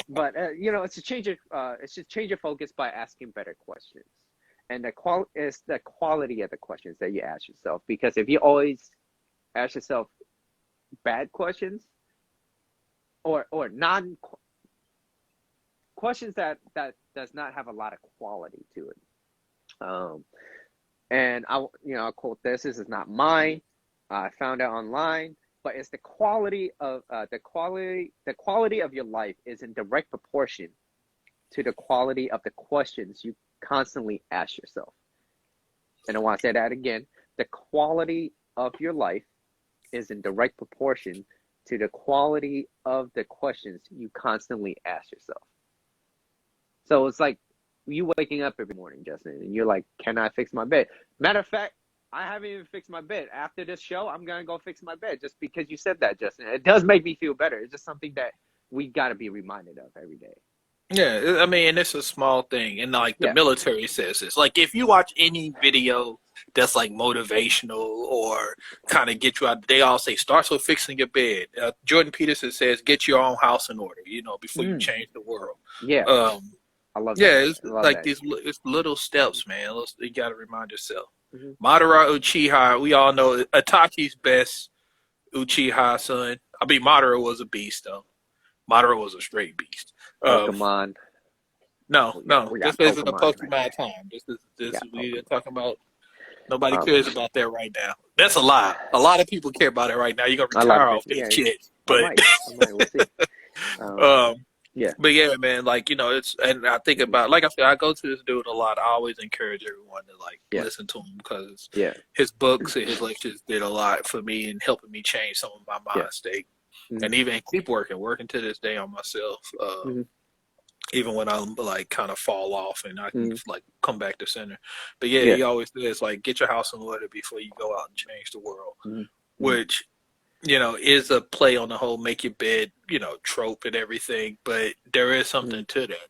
But you know, it's to change your focus by asking better questions. And it's the quality of the questions that you ask yourself. Because if you always ask yourself bad questions or questions that does not have a lot of quality to it. And I'll quote this. This is not mine. I found it online, but it's the quality of your life is in direct proportion to the quality of the questions you constantly ask yourself. And I want to say that again. The quality of your life is in direct proportion to the quality of the questions you constantly ask yourself. So it's like you waking up every morning, Justin, and you're like, can I fix my bed? Matter of fact, I haven't even fixed my bed. After this show, I'm going to go fix my bed just because you said that, Justin. It does make me feel better. It's just something that we got to be reminded of every day. Yeah, I mean, it's a small thing. And like the military says this. Like if you watch any video that's like motivational or kind of get you out, they all say starts with fixing your bed. Jordan Peterson says get your own house in order, you know, before you change the world. Yeah. I love that. Yeah, it's like these it's little steps, man. You got to remind yourself. Madara Uchiha, we all know Itachi's best Uchiha son. I mean, Madara was a beast, though. Madara was a straight beast. Pokemon. No. This isn't a Pokemon time. We are talking about. Nobody cares about that right now. That's a lie. A lot of people care about it right now. You're gonna retire off that shit. But I might. We'll see. Yeah. But yeah, man, like, you know, and I think about, like I said, I go to this dude a lot. I always encourage everyone to listen to him because his books and his lectures did a lot for me in helping me change some of my mind state. And even keep working to this day on myself. Even when I like kind of fall off and I can like come back to center. But he always says like, get your house in order before you go out and change the world, which, you know, is a play on the whole make your bed, you know, trope and everything, but there is something to that.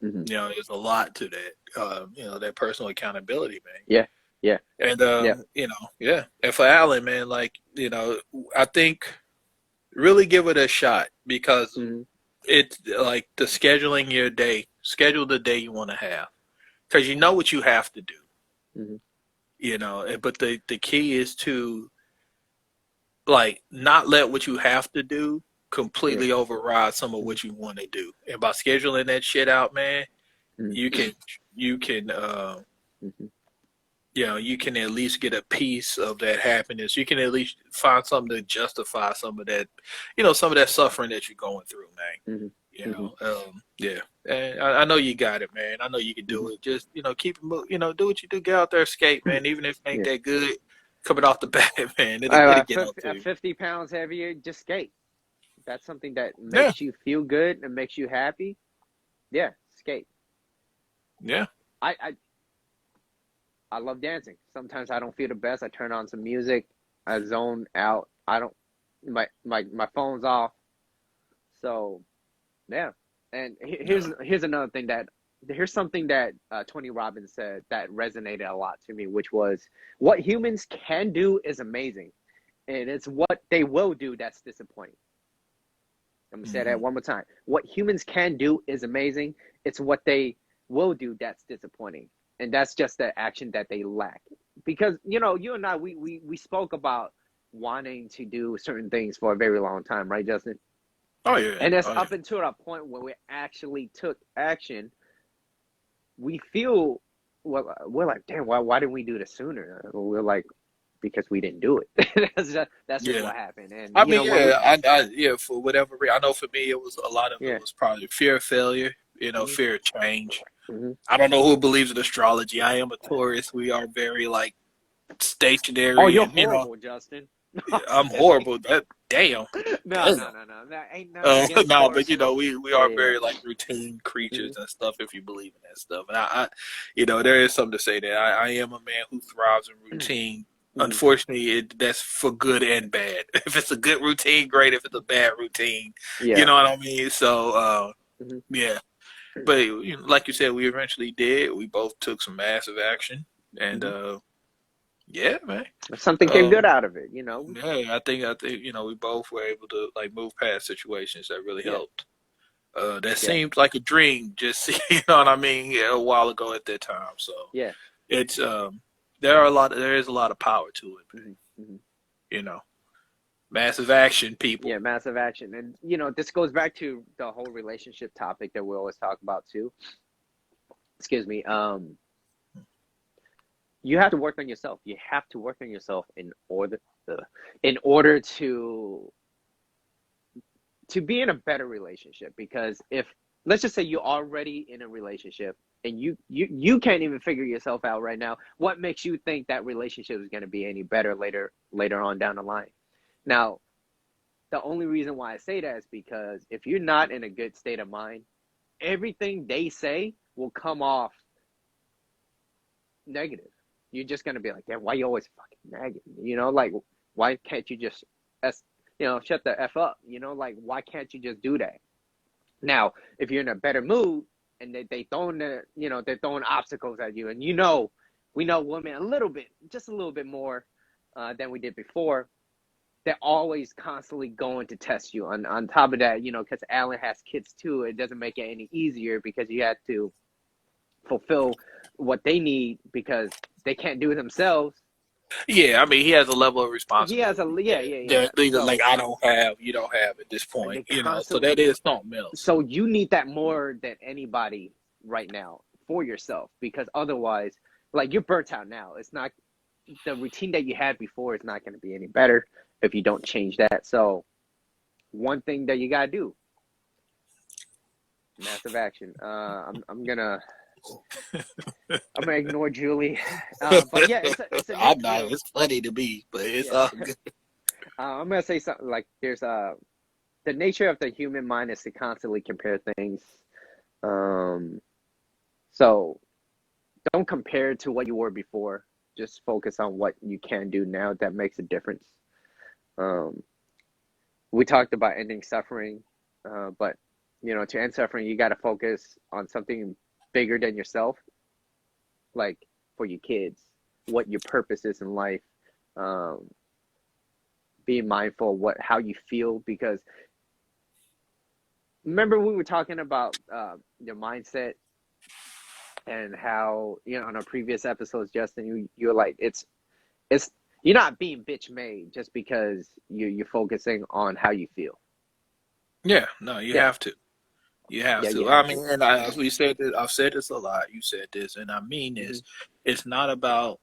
Mm-hmm. You know, there's a lot to that. You know, that personal accountability, man. Yeah. Yeah. And Yeah. you know, yeah. And for Alan, man, like, you know, I think really give it a shot because Mm-hmm. it's like the scheduling your day, schedule the day you want to have because you know what you have to do, Mm-hmm. you know. But the key is to like not let what you have to do Yeah. completely override some of Mm-hmm. what you want to do. And by scheduling that shit out, man, you can you can Mm-hmm. you know, you can at least get a piece of that happiness. You can at least find something to justify some of that, you know, some of that suffering that you're going through, man. Mm-hmm. You Mm-hmm. know, yeah. And I know you got it, man. I know you can do Mm-hmm. it. Just, you know, keep it, you know, do what you do. Get out there, skate, man. Even if it ain't Yeah. that good, coming off the bat, man, it'll get out to At you. 50 pounds heavier, just skate. That's something that Yeah, makes you feel good and makes you happy. Yeah, skate. yeah. I I love dancing. Sometimes I don't feel the best. I turn on some music. I zone out. I don't. My phone's off. So yeah. And No. here's another thing that here's something that Tony Robbins said that resonated a lot to me, which was what humans can do is amazing, and it's what they will do that's disappointing. I'm gonna say Mm-hmm. that one more time. What humans can do is amazing. It's what they will do that's disappointing, and that's just the action that they lack. Because you know, you and I, we spoke about wanting to do certain things for a very long time, right, Justin? Oh yeah. And it's Oh yeah. up until that point where we actually took action. We feel well. We're like, damn, why didn't we do this sooner? We're like, because we didn't do it. That's just Yeah. what happened. And I you mean, know, when we, yeah, yeah, for whatever reason. I know for me, it was a lot of it yeah. was probably fear of failure, you know, Mm-hmm. fear of change. Mm-hmm. I don't know who believes in astrology. I am a Taurus. We are very like Oh, stationary, you're and you know, horrible, Justin. No, I'm I'm just kidding. horrible. That damn, No, damn. no, no, no. That ain't nothing against No, but you Tauruses. know, we Yeah, are yeah. very like routine Mm-hmm. creatures and stuff. If you believe in that stuff, and you know, there is something to say that I am a man who thrives in routine. Mm-hmm. Unfortunately, that's for good and bad. If it's a good routine, great. If it's a bad routine, you Yeah. know what I mean. So, Mm-hmm. yeah. But you know, like you said, we eventually did. We both took some massive action, and Mm-hmm. yeah, man. Something came good Um, out of it, you know. yeah, I think you know we both were able to like move past situations that really Yeah, helped. That yeah, seemed like a dream, just you know what I mean, yeah, a while ago at that time. So yeah. it's there is a lot of power to it, man. Mm-hmm. Mm-hmm. You know, massive action, people. Yeah, massive action, and you know, this goes back to the whole relationship topic that we always talk about too. Excuse me. You have to work on yourself. You have to work on yourself in order to be in a better relationship. Because if let's just say you're already in a relationship and you can't even figure yourself out right now, what makes you think that relationship is going to be any better later on down the line? Now, the only reason why I say that is because if you're not in a good state of mind, everything they say will come off negative. You're just gonna be like, damn, why you always fucking nagging? You know, like why can't you just shut the F up? You know, like why can't you just do that? Now, if you're in a better mood and they throwing they're throwing obstacles at you, and we know women a little bit, just a little bit more than we did before. They're always constantly going to test you. On top of that, because Alan has kids too, it doesn't make it any easier because you have to fulfill what they need because they can't do it themselves. Yeah, I mean, he has a level of He has responsibility yeah. that like So I don't have, you don't have at this and point, they you know. So constantly, that is something else. so you need that more than anybody right now for yourself, because otherwise, like, you're burnt out now. It's not the routine that you had before is not going to be any better if you don't change that. So one thing that you got to do, massive action. I'm gonna ignore Julie, but yeah, it's a I'm neat, not. It's funny to me, but it's yeah. all good. I'm gonna say something like there's the nature of the human mind is to constantly compare things. So don't compare to what you were before. Just focus on what you can do now. That makes a difference. Um, we talked about ending suffering, but you know, to end suffering, you got to focus on something bigger than yourself, like for your kids, what your purpose is in life. Being mindful of how you feel, because remember we were talking about your mindset and how, you know, on our previous episodes, Justin, you're like, it's you're not being bitch made just because you're focusing on how you feel. Yeah, no, you Yeah. have to. You have Yeah, to. you I have mean, to. and we said this. I've said this a lot. You said this, and I mean this. It's not about.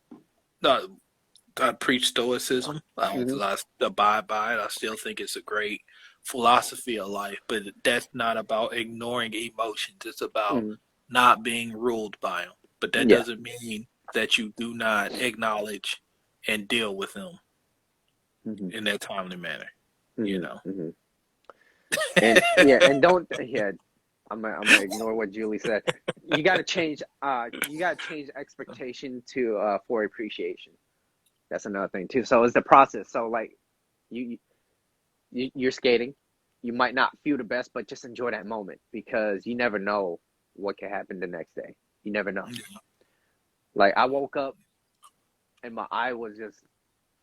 I preach stoicism. Mm-hmm. I abide by it. I still think it's a great philosophy of life, but that's not about ignoring emotions. It's about Mm-hmm. not being ruled by them. But that Yeah. doesn't mean that you do not acknowledge and deal with them Mm-hmm. in that timely manner. You know. Mm-hmm. Mm-hmm. And yeah, and don't, yeah, I'm gonna ignore what Julie said. You gotta change expectation to for appreciation. That's another thing too. So it's the process. So like you, you're skating, you might not feel the best, but just enjoy that moment, because you never know what can happen the next day. You never know. Like I woke up and my eye was just,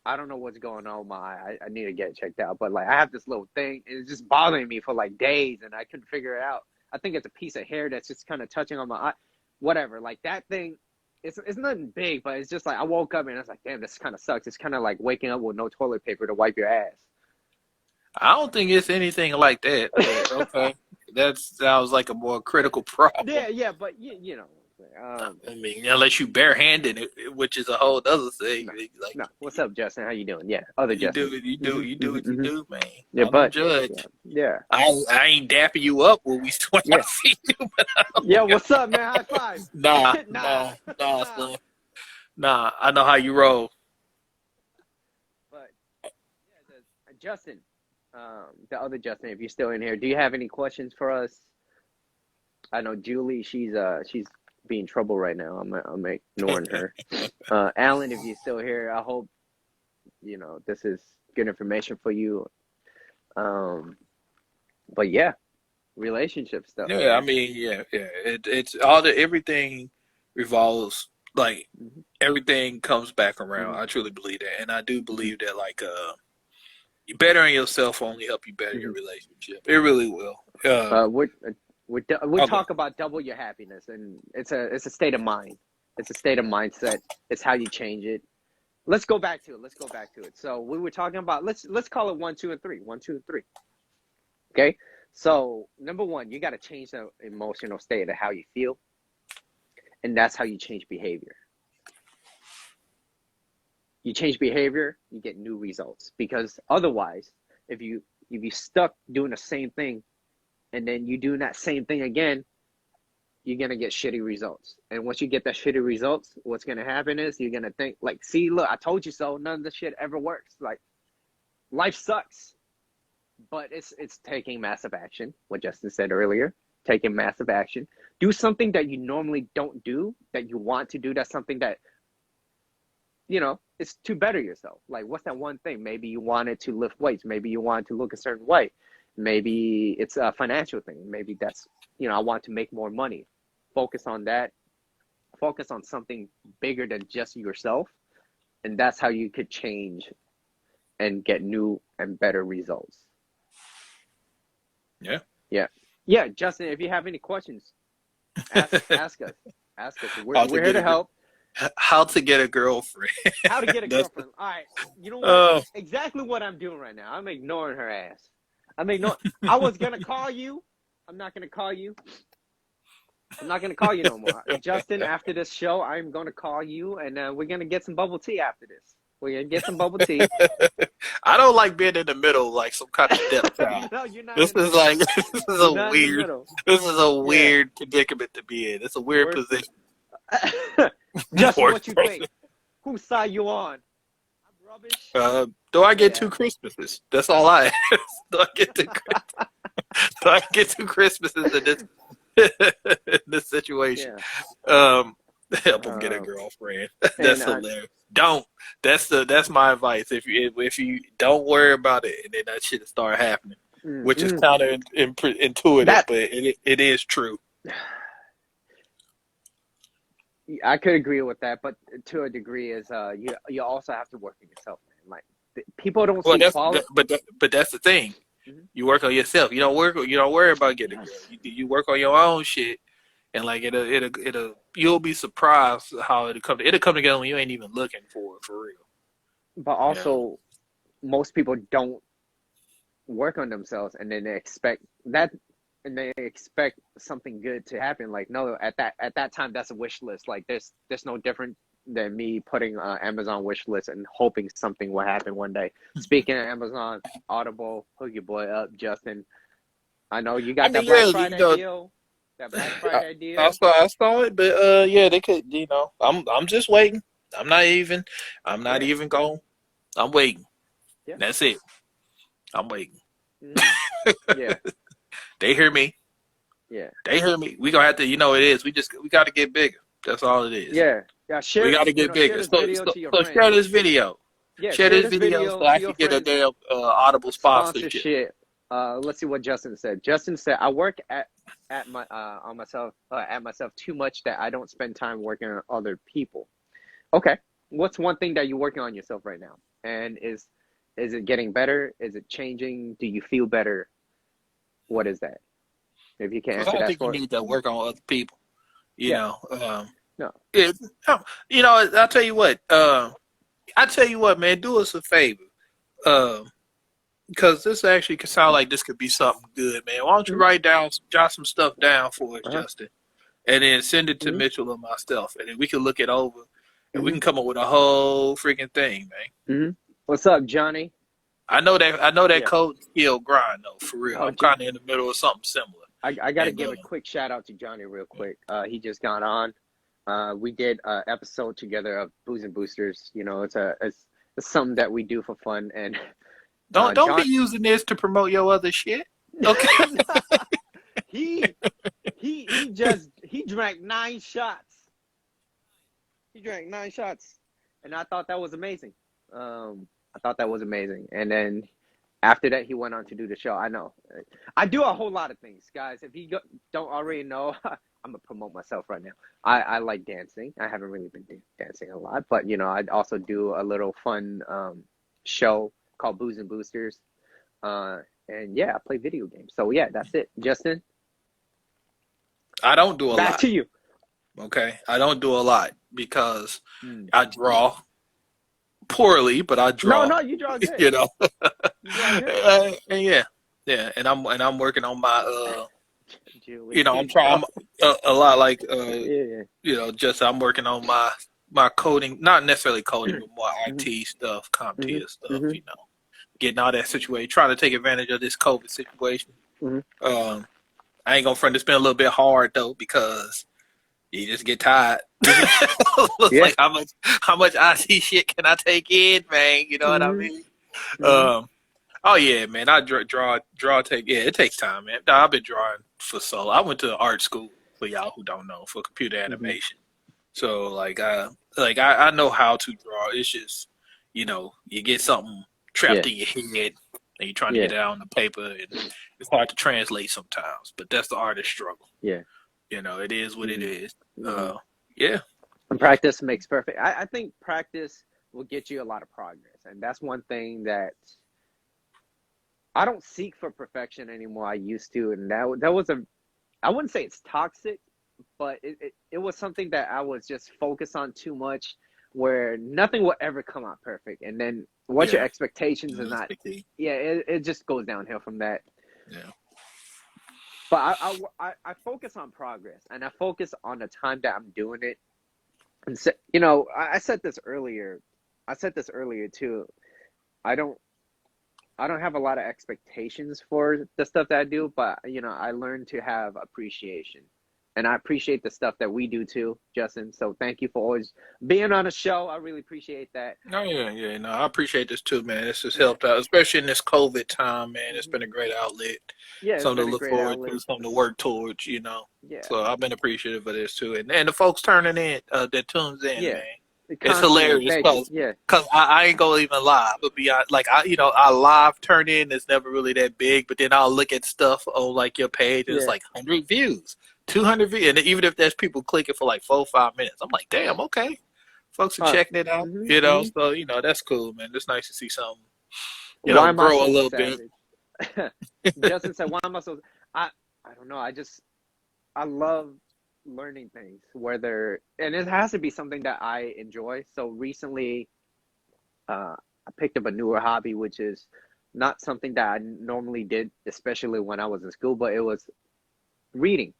I don't know what's going on with my eye. I need to get it checked out. But like I have this little thing, and it's just bothering me for like days, and I couldn't figure it out. I think it's a piece of hair that's just kind of touching on my eye. Whatever. Like that thing, it's nothing big, but it's just like I woke up and I was like, damn, this kind of sucks. It's kind of like waking up with no toilet paper to wipe your ass. I don't think it's anything like that. But okay, that sounds like a more critical problem. Yeah, but you know. I mean, unless you barehanded it, which is a whole other thing. Like, no. What's up, Justin? How you doing? Yeah, other you Justin. do what you do, man. Yeah, I don't but judge. yeah. I ain't dapping you up when I see you. But Yeah, what's up, man? High five. nah, Nah. son. Nah, I know how you roll. But yeah, Justin, the other Justin, if you're still in here, do you have any questions for us? I know Julie, she's being trouble right now. I'm ignoring her. Alan, if you're still here, I hope you know this is good information for you. But yeah, relationship stuff. Yeah, Man. I mean, yeah. It's everything revolves, like everything comes back around. I truly believe that, and I do believe that you bettering yourself will only help you better your relationship. It really will. We talk about double your happiness, and it's a state of mind. It's a state of mindset. It's how you change it. Let's go back to it. So we were talking about, let's call it 1, 2, and 3. 1, 2, and 3. Okay. So number one, you got to change the emotional state of how you feel, and that's how you change behavior. You change behavior, you get new results. Because otherwise, if you stuck doing the same thing, and then you doing that same thing again, you're gonna get shitty results. And once you get that shitty results, what's gonna happen is you're gonna think like, see, look, I told you so. None of this shit ever works. Like, life sucks. But it's taking massive action. What Justin said earlier, taking massive action. Do something that you normally don't do, that you want to do. That's something that, you know, it's to better yourself. Like, what's that one thing? Maybe you wanted to lift weights. Maybe you wanted to look a certain way. Maybe it's a financial thing. Maybe that's, you know, I want to make more money. Focus on that. Focus on something bigger than just yourself. And that's how you could change and get new and better results. Yeah, Justin, if you have any questions, ask us. We're here to help. How to get a girlfriend. How to get a girlfriend. All right. You know what? Exactly what I'm doing right now. I'm ignoring her ass. I was going to call you. I'm not going to call you. I'm not going to call you no more. Justin, after this show, I'm going to call you, and we're going to get some bubble tea after this. We're going to get some bubble tea. I don't like being in the middle, like some kind of stepchild. No, you're not. This is a weird predicament to be in. It's a weird position. Justin, what you think? Whose side you on? I'm rubbish. Do I get 2 Christmases? That's all I ask. Do I get 2 Christmases in this situation? Yeah. Help him get a girlfriend. That's hilarious. Don't. That's my advice. If you don't worry about it, and then that shit start happening. which is counterintuitive, That but it is true. I could agree with that, but to a degree, is you also have to work on yourself, man. Like people don't Well, see quality. but that's the thing. Mhm. You work on yourself. You don't worry about getting a girl. You work on your own shit, and like it'll you'll be surprised how it'll come together when you ain't even looking for it, for real. But also, most people don't work on themselves, and then they expect that, and they expect something good to happen. Like, no, at that time, that's a wish list. Like, there's no different than me putting Amazon wish list and hoping something will happen one day. Speaking of Amazon, Audible, hook your boy up, Justin. I know you got that Black Friday deal. That Black Friday deal. I saw it, but they could. I'm just waiting. I'm not even going. I'm waiting. Yeah. That's it. I'm waiting. Mm-hmm. Yeah. They hear me. Yeah. They hear me. We gonna have to. It is. We got to get bigger. That's all it is. Yeah. Yeah. Share. We got to get bigger. So share this video. Yeah. Share this video so I can get a damn Audible sponsorship. Let's see what Justin said. Justin said, "I work at myself too much that I don't spend time working on other people." Okay. What's one thing that you're working on yourself right now? And is it getting better? Is it changing? Do you feel better? What is that? If you can answer that, I think you need to work on other people. No. I'll tell you what. Man. Do us a favor. Because this actually could sound like this could be something good, man. Why don't you jot some stuff down for us, Justin, and then send it to Mitchell or myself, and then we can look it over, and we can come up with a whole freaking thing, man. What's up, Johnny? I know that code skill grind though, for real. I'm kind of in the middle of something similar. I got to give a quick shout out to Johnny real quick. He just got on. We did an episode together of Booze and Boosters. It's something that we do for fun, and don't be using this to promote your other shit. Okay. he drank 9 shots. He drank 9 shots, and I thought that was amazing. And then after that, he went on to do the show. I know. I do a whole lot of things, guys. If you don't already know, I'm going to promote myself right now. I like dancing. I haven't really been dancing a lot, but, I also do a little fun show called Booze and Boosters. And, I play video games. So, that's it. Justin? I don't do a lot. Back to you. Okay? I don't do a lot because I draw poorly, but I draw. No, you draw good. You draw good. And I'm working on my I'm trying a lot like I'm working on my coding, not necessarily coding, but more IT stuff, CompTIA stuff, getting all that situated, trying to take advantage of this COVID situation. I ain't gonna front, it's been a little bit hard though, because you just get tired. Like how much IT shit can I take in, man? You know what I mean? Oh yeah, man. I draw. It takes time, man. I've been drawing for so long. I went to art school, for y'all who don't know, for computer animation. So I know how to draw. It's just, you get something trapped in your head and you're trying to get it out on the paper, and it's hard to translate sometimes. But that's the artist struggle. Yeah. It is what it is. And practice makes perfect. I think practice will get you a lot of progress. And that's one thing that I don't seek for perfection anymore. I used to. And that was I wouldn't say it's toxic, but it was something that I was just focused on too much, where nothing will ever come out perfect. And then what your expectations are not. It just goes downhill from that. Yeah. But I focus on progress, and I focus on the time that I'm doing it. And so, I said this earlier. Too. I don't have a lot of expectations for the stuff that I do, but I learned to have appreciation. And I appreciate the stuff that we do too, Justin. So thank you for always being on the show. I really appreciate that. Oh yeah. No, I appreciate this too, man. This has helped out, especially in this COVID time, man. It's been a great outlet. Yeah, something to look forward to, something to work towards. Yeah. So I've been appreciative of this too, and the folks turning in that tunes in, man. It's hilarious because I ain't gonna even lie. But like our live turn in is never really that big. But then I'll look at stuff on like your page and it's like 100 views, 200 views, and even if there's people clicking for like 4-5 minutes, I'm like, damn, okay, folks are checking it out. So that's cool, man. It's nice to see something grow a little bit. Justin said, "Why am I so?" I don't know. I love learning things, and it has to be something that I enjoy. So recently, I picked up a newer hobby, which is not something that I normally did, especially when I was in school, but it was reading.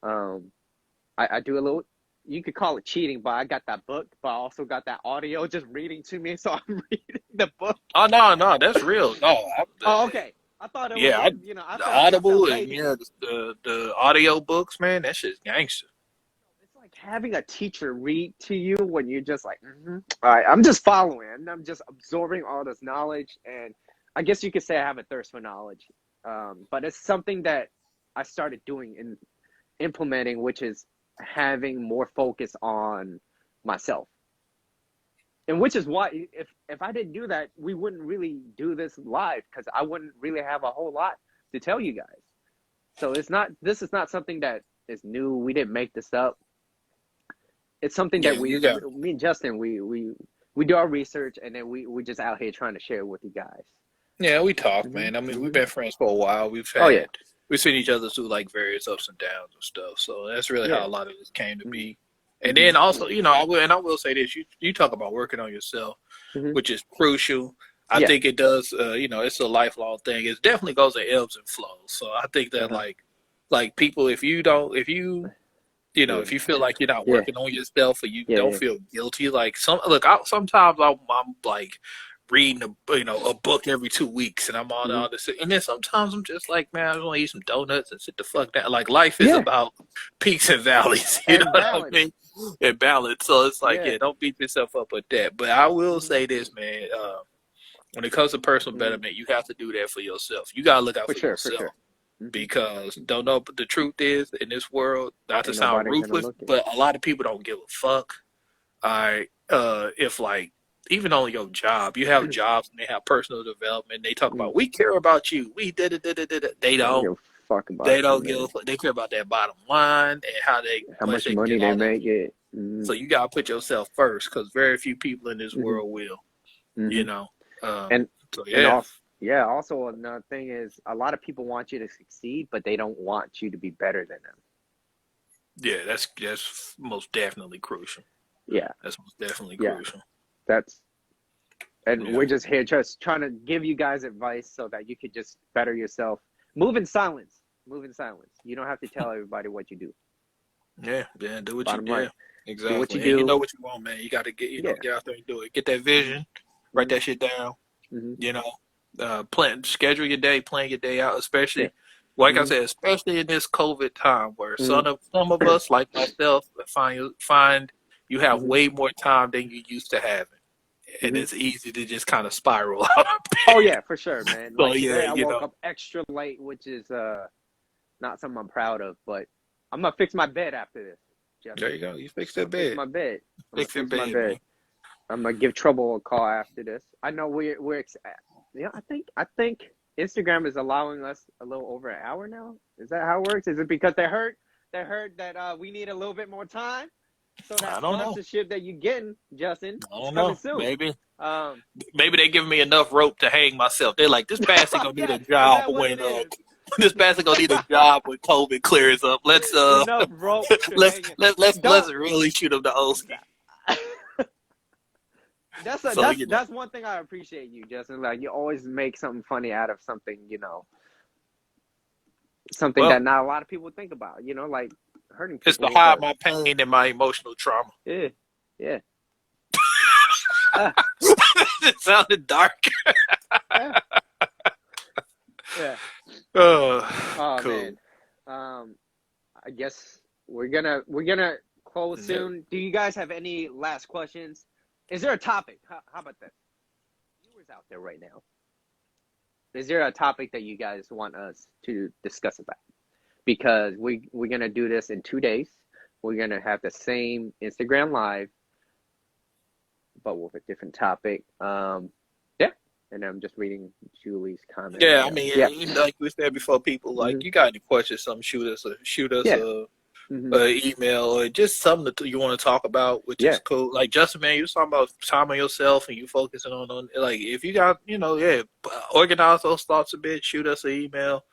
I do a little, you could call it cheating, but I got that book, but I also got that audio just reading to me, so I'm reading the book. Oh, no, that's real. No. Okay. I thought it was, the Audible and the audio books, man, that shit's gangster. It's like having a teacher read to you when you're just like, all right, I'm just following, and I'm just absorbing all this knowledge, and I guess you could say I have a thirst for knowledge, but it's something that I started doing and implementing, which is having more focus on myself. And which is why if I didn't do that, we wouldn't really do this live, because I wouldn't really have a whole lot to tell you guys. So this is not something that is new. We didn't make this up. It's something that me and Justin, we do our research, and then we just out here trying to share it with you guys. Yeah, we talk, man. I mean, we've been friends for a while. We've seen each other through like various ups and downs and stuff. So that's really how a lot of this came to be. And then also, I will say this: you talk about working on yourself, which is crucial. I think it does. It's a lifelong thing. It definitely goes in ebbs and flows. So I think that like people, if you feel like you're not working on yourself, or you don't feel guilty, like sometimes I'm like reading a book every 2 weeks, and I'm on all this, and then sometimes I'm just like, man, I just want to eat some donuts and sit the fuck down. Like life is about peaks and valleys, you know what I mean? And balance. So it's like, don't beat yourself up with that. But I will say this, man. When it comes to personal betterment, you have to do that for yourself. You gotta look out for yourself. For sure. Because don't know, but the truth is, in this world, not to sound ruthless, but a lot of people don't give a fuck. All right, if like even on your job, you have jobs and they have personal development. They talk about we care about you. We did it. They don't give a fuck about. They don't give a fuck. They care about their bottom line and how much money they make it. So you gotta put yourself first, because very few people in this world will. Also another thing is a lot of people want you to succeed, but they don't want you to be better than them. Yeah, that's most definitely crucial. Yeah, that's most definitely crucial. We're just here just trying to give you guys advice so that you could just better yourself. Move in silence. You don't have to tell everybody what you do. Yeah, do what you do. Exactly. Do what you do. You know what you want, man. You got to get get out there and do it. Get that vision. Write that shit down. Schedule your day, plan your day out, especially like I said, especially in this COVID time where some of us, like myself, find you have way more time than you used to having. And it's easy to just kind of spiral out. Oh yeah, for sure, man. Like today, I woke up extra late, which is not something I'm proud of, but I'm gonna fix my bed after this. Justin. There you go. You fix that bed. Fix my bed. Fix your bed. I'm gonna give Trouble a call after this. I know I think Instagram is allowing us a little over an hour now. Is that how it works? Is it because they heard that we need a little bit more time? So that sponsorship that you're getting, Justin, I don't know. Soon. Maybe they give me enough rope to hang myself. They're like, this bastard gonna need a job when this bastard gonna need a job when COVID clears up. Let's let's really shoot him to Oski. That's one thing I appreciate you, Justin. Like, you always make something funny out of something, something that not a lot of people think about. Like hurting people. It's to hide my pain and my emotional trauma. Yeah. It sounded dark. Yeah. Oh, cool. Man. I guess we're gonna close soon. Do you guys have any last questions? Is there a topic? How about that? Viewers out there right now. Is there a topic that you guys want us to discuss about? Because we're gonna do this in 2 days. We're gonna have the same Instagram live. but with a different topic. Yeah, and I'm just reading Julie's comment. Yeah, Right I mean, yeah, like we said before, people like you got any questions, something shoot us yeah, a email or just something that you want to talk about, which yeah. is cool. Like Justin, man, you was talking about time on yourself and you focusing on like if you got organize those thoughts a bit, shoot us an email.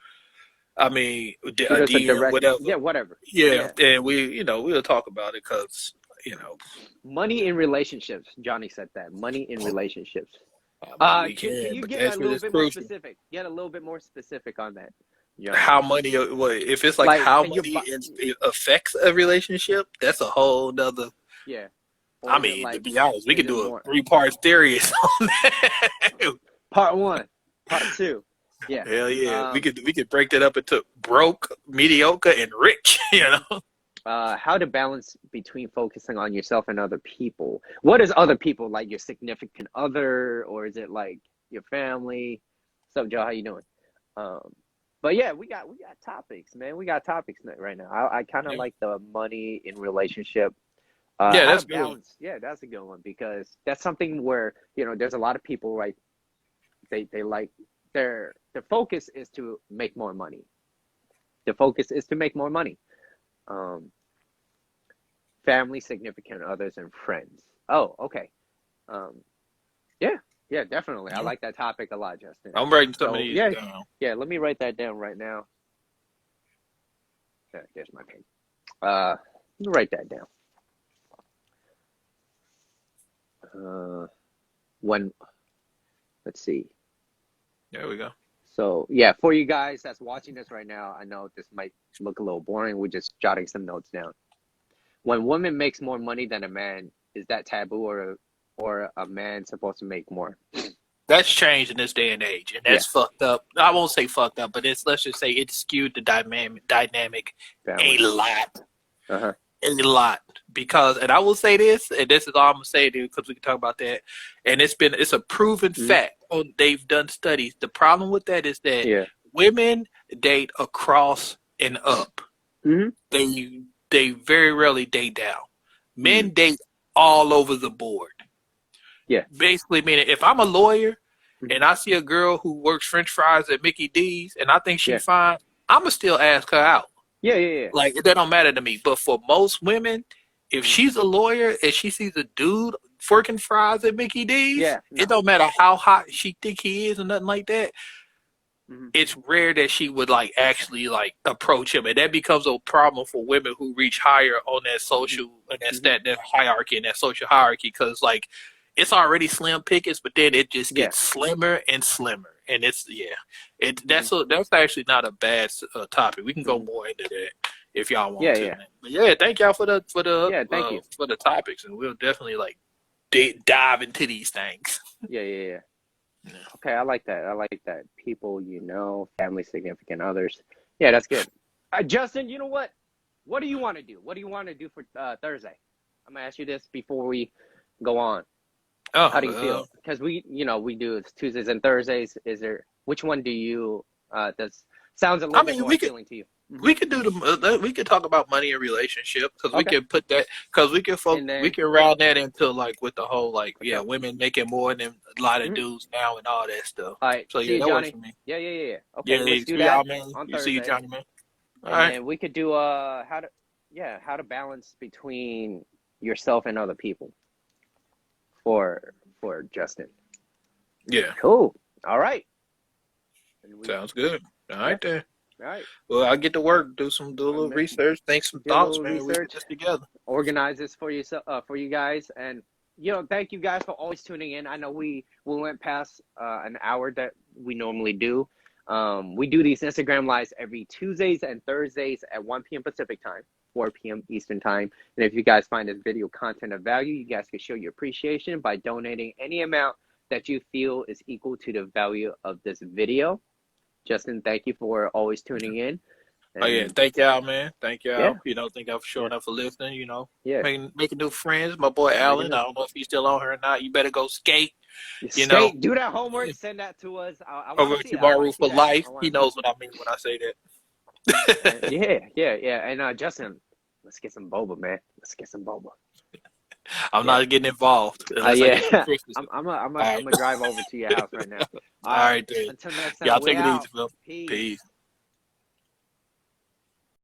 I mean, a Shoot us a DM, direct, whatever. yeah, whatever. Yeah, Yeah. and we'll talk about it because Money in relationships. Johnny said that. Money in relationships. I mean, we Can can, you but get that a shit little is bit more crucial. specific? Get a little bit more specific on that, Johnny. How money, if it's like Like, how can you money buy? it affects a relationship, that's a whole nother. Yeah. Or I is it mean, to like? be honest, we Is could it do a more 3-part series on that. part one, part two? Yeah. Hell yeah, we could break that up into broke, mediocre, and rich. How to balance between focusing on yourself and other people. What is other people, like your significant other, or is it like your family? What's up, Joe? How you doing? But yeah, we got topics, man. We got topics right now. I kind of like the money in relationship. Yeah, How that's to good. balance. Yeah, that's a good one because that's something where there's a lot of people, right? They like their focus is to make more money. The focus is to make more money. Family, significant others, and friends. Oh, okay. Yeah, definitely. I like that topic a lot, Justin. I'm writing some of these yeah, down. yeah. Let me write that down right now. There's my pen. Let me write that down. Let's see. There we go. So yeah, for you guys that's watching this right now, I know this might look a little boring. We're just jotting some notes down. When a woman makes more money than a man, is that taboo or a man supposed to make more? That's changed in this day and age, and that's fucked up. I won't say fucked up, but let's just say it's skewed the dynamic a lot. Uh-huh. A lot. Because, and I will say this, and this is all I'm gonna say, dude, because we can talk about that. And it's a proven fact. They've done studies. The problem with that is that women date across and up. They very rarely date down. Men date all over the board. Yeah. Basically, meaning if I'm a lawyer and I see a girl who works French fries at Mickey D's and I think she's fine, I'ma still ask her out. Yeah. Like, that don't matter to me. But for most women, if she's a lawyer and she sees a dude working fries at Mickey D's, it don't matter how hot she think he is or nothing like that. It's rare that she would actually approach him, and that becomes a problem for women who reach higher on that social and that hierarchy and that social hierarchy, because it's already slim pickings, but then it just gets slimmer and slimmer, and that's actually not a bad topic. We can go more into that if y'all want to. But thank y'all for the thank you for the topics, and we'll definitely dive into these things. Yeah. Okay, I like that. People, family, significant others. Yeah, that's good. Justin, you know what? What do you want to do? What do you want to do for Thursday? I'm gonna ask you this before we go on. Oh, how do you feel? Because we do Tuesdays and Thursdays. Which one do you sounds a little bit more appealing to you? We could do we could talk about money and relationship, because we can put that, because we can round that into with the whole women making more than a lot of dudes now and all that stuff. All right, so see that Johnny. works for me. Yeah. Okay, let's do that that on Thursday. See you, Johnny, man. All right. And we could do how to balance between yourself and other people for Justin. Yeah. Cool. All right. Sounds good. All right then. All right. Well, I'll get to work, do a little research, think some thoughts, man. We get this together. Organize this for yourself, for you guys, and thank you guys for always tuning in. I know we went past an hour that we normally do. We do these Instagram lives every Tuesdays and Thursdays at 1 p.m. Pacific time, 4 p.m. Eastern time. And if you guys find this video content of value, you guys can show your appreciation by donating any amount that you feel is equal to the value of this video. Justin, thank you for always tuning in. And thank y'all, man. Thank y'all. Thank y'all for showing up for listening. Making new friends. My boy Alan, I don't know if he's still on here or not. You better go skate. Do that homework. Send that to us. Over at Tubaru for life. He knows what I mean when I say that. Yeah. And Justin, let's get some boba, man. Let's get some boba. I'm not getting involved unless I get Yeah. Christmas. I'm All right. gonna drive over to your house right now. All right, dude. Until next time, Y'all we take it out. easy, Phil. Peace. Peace.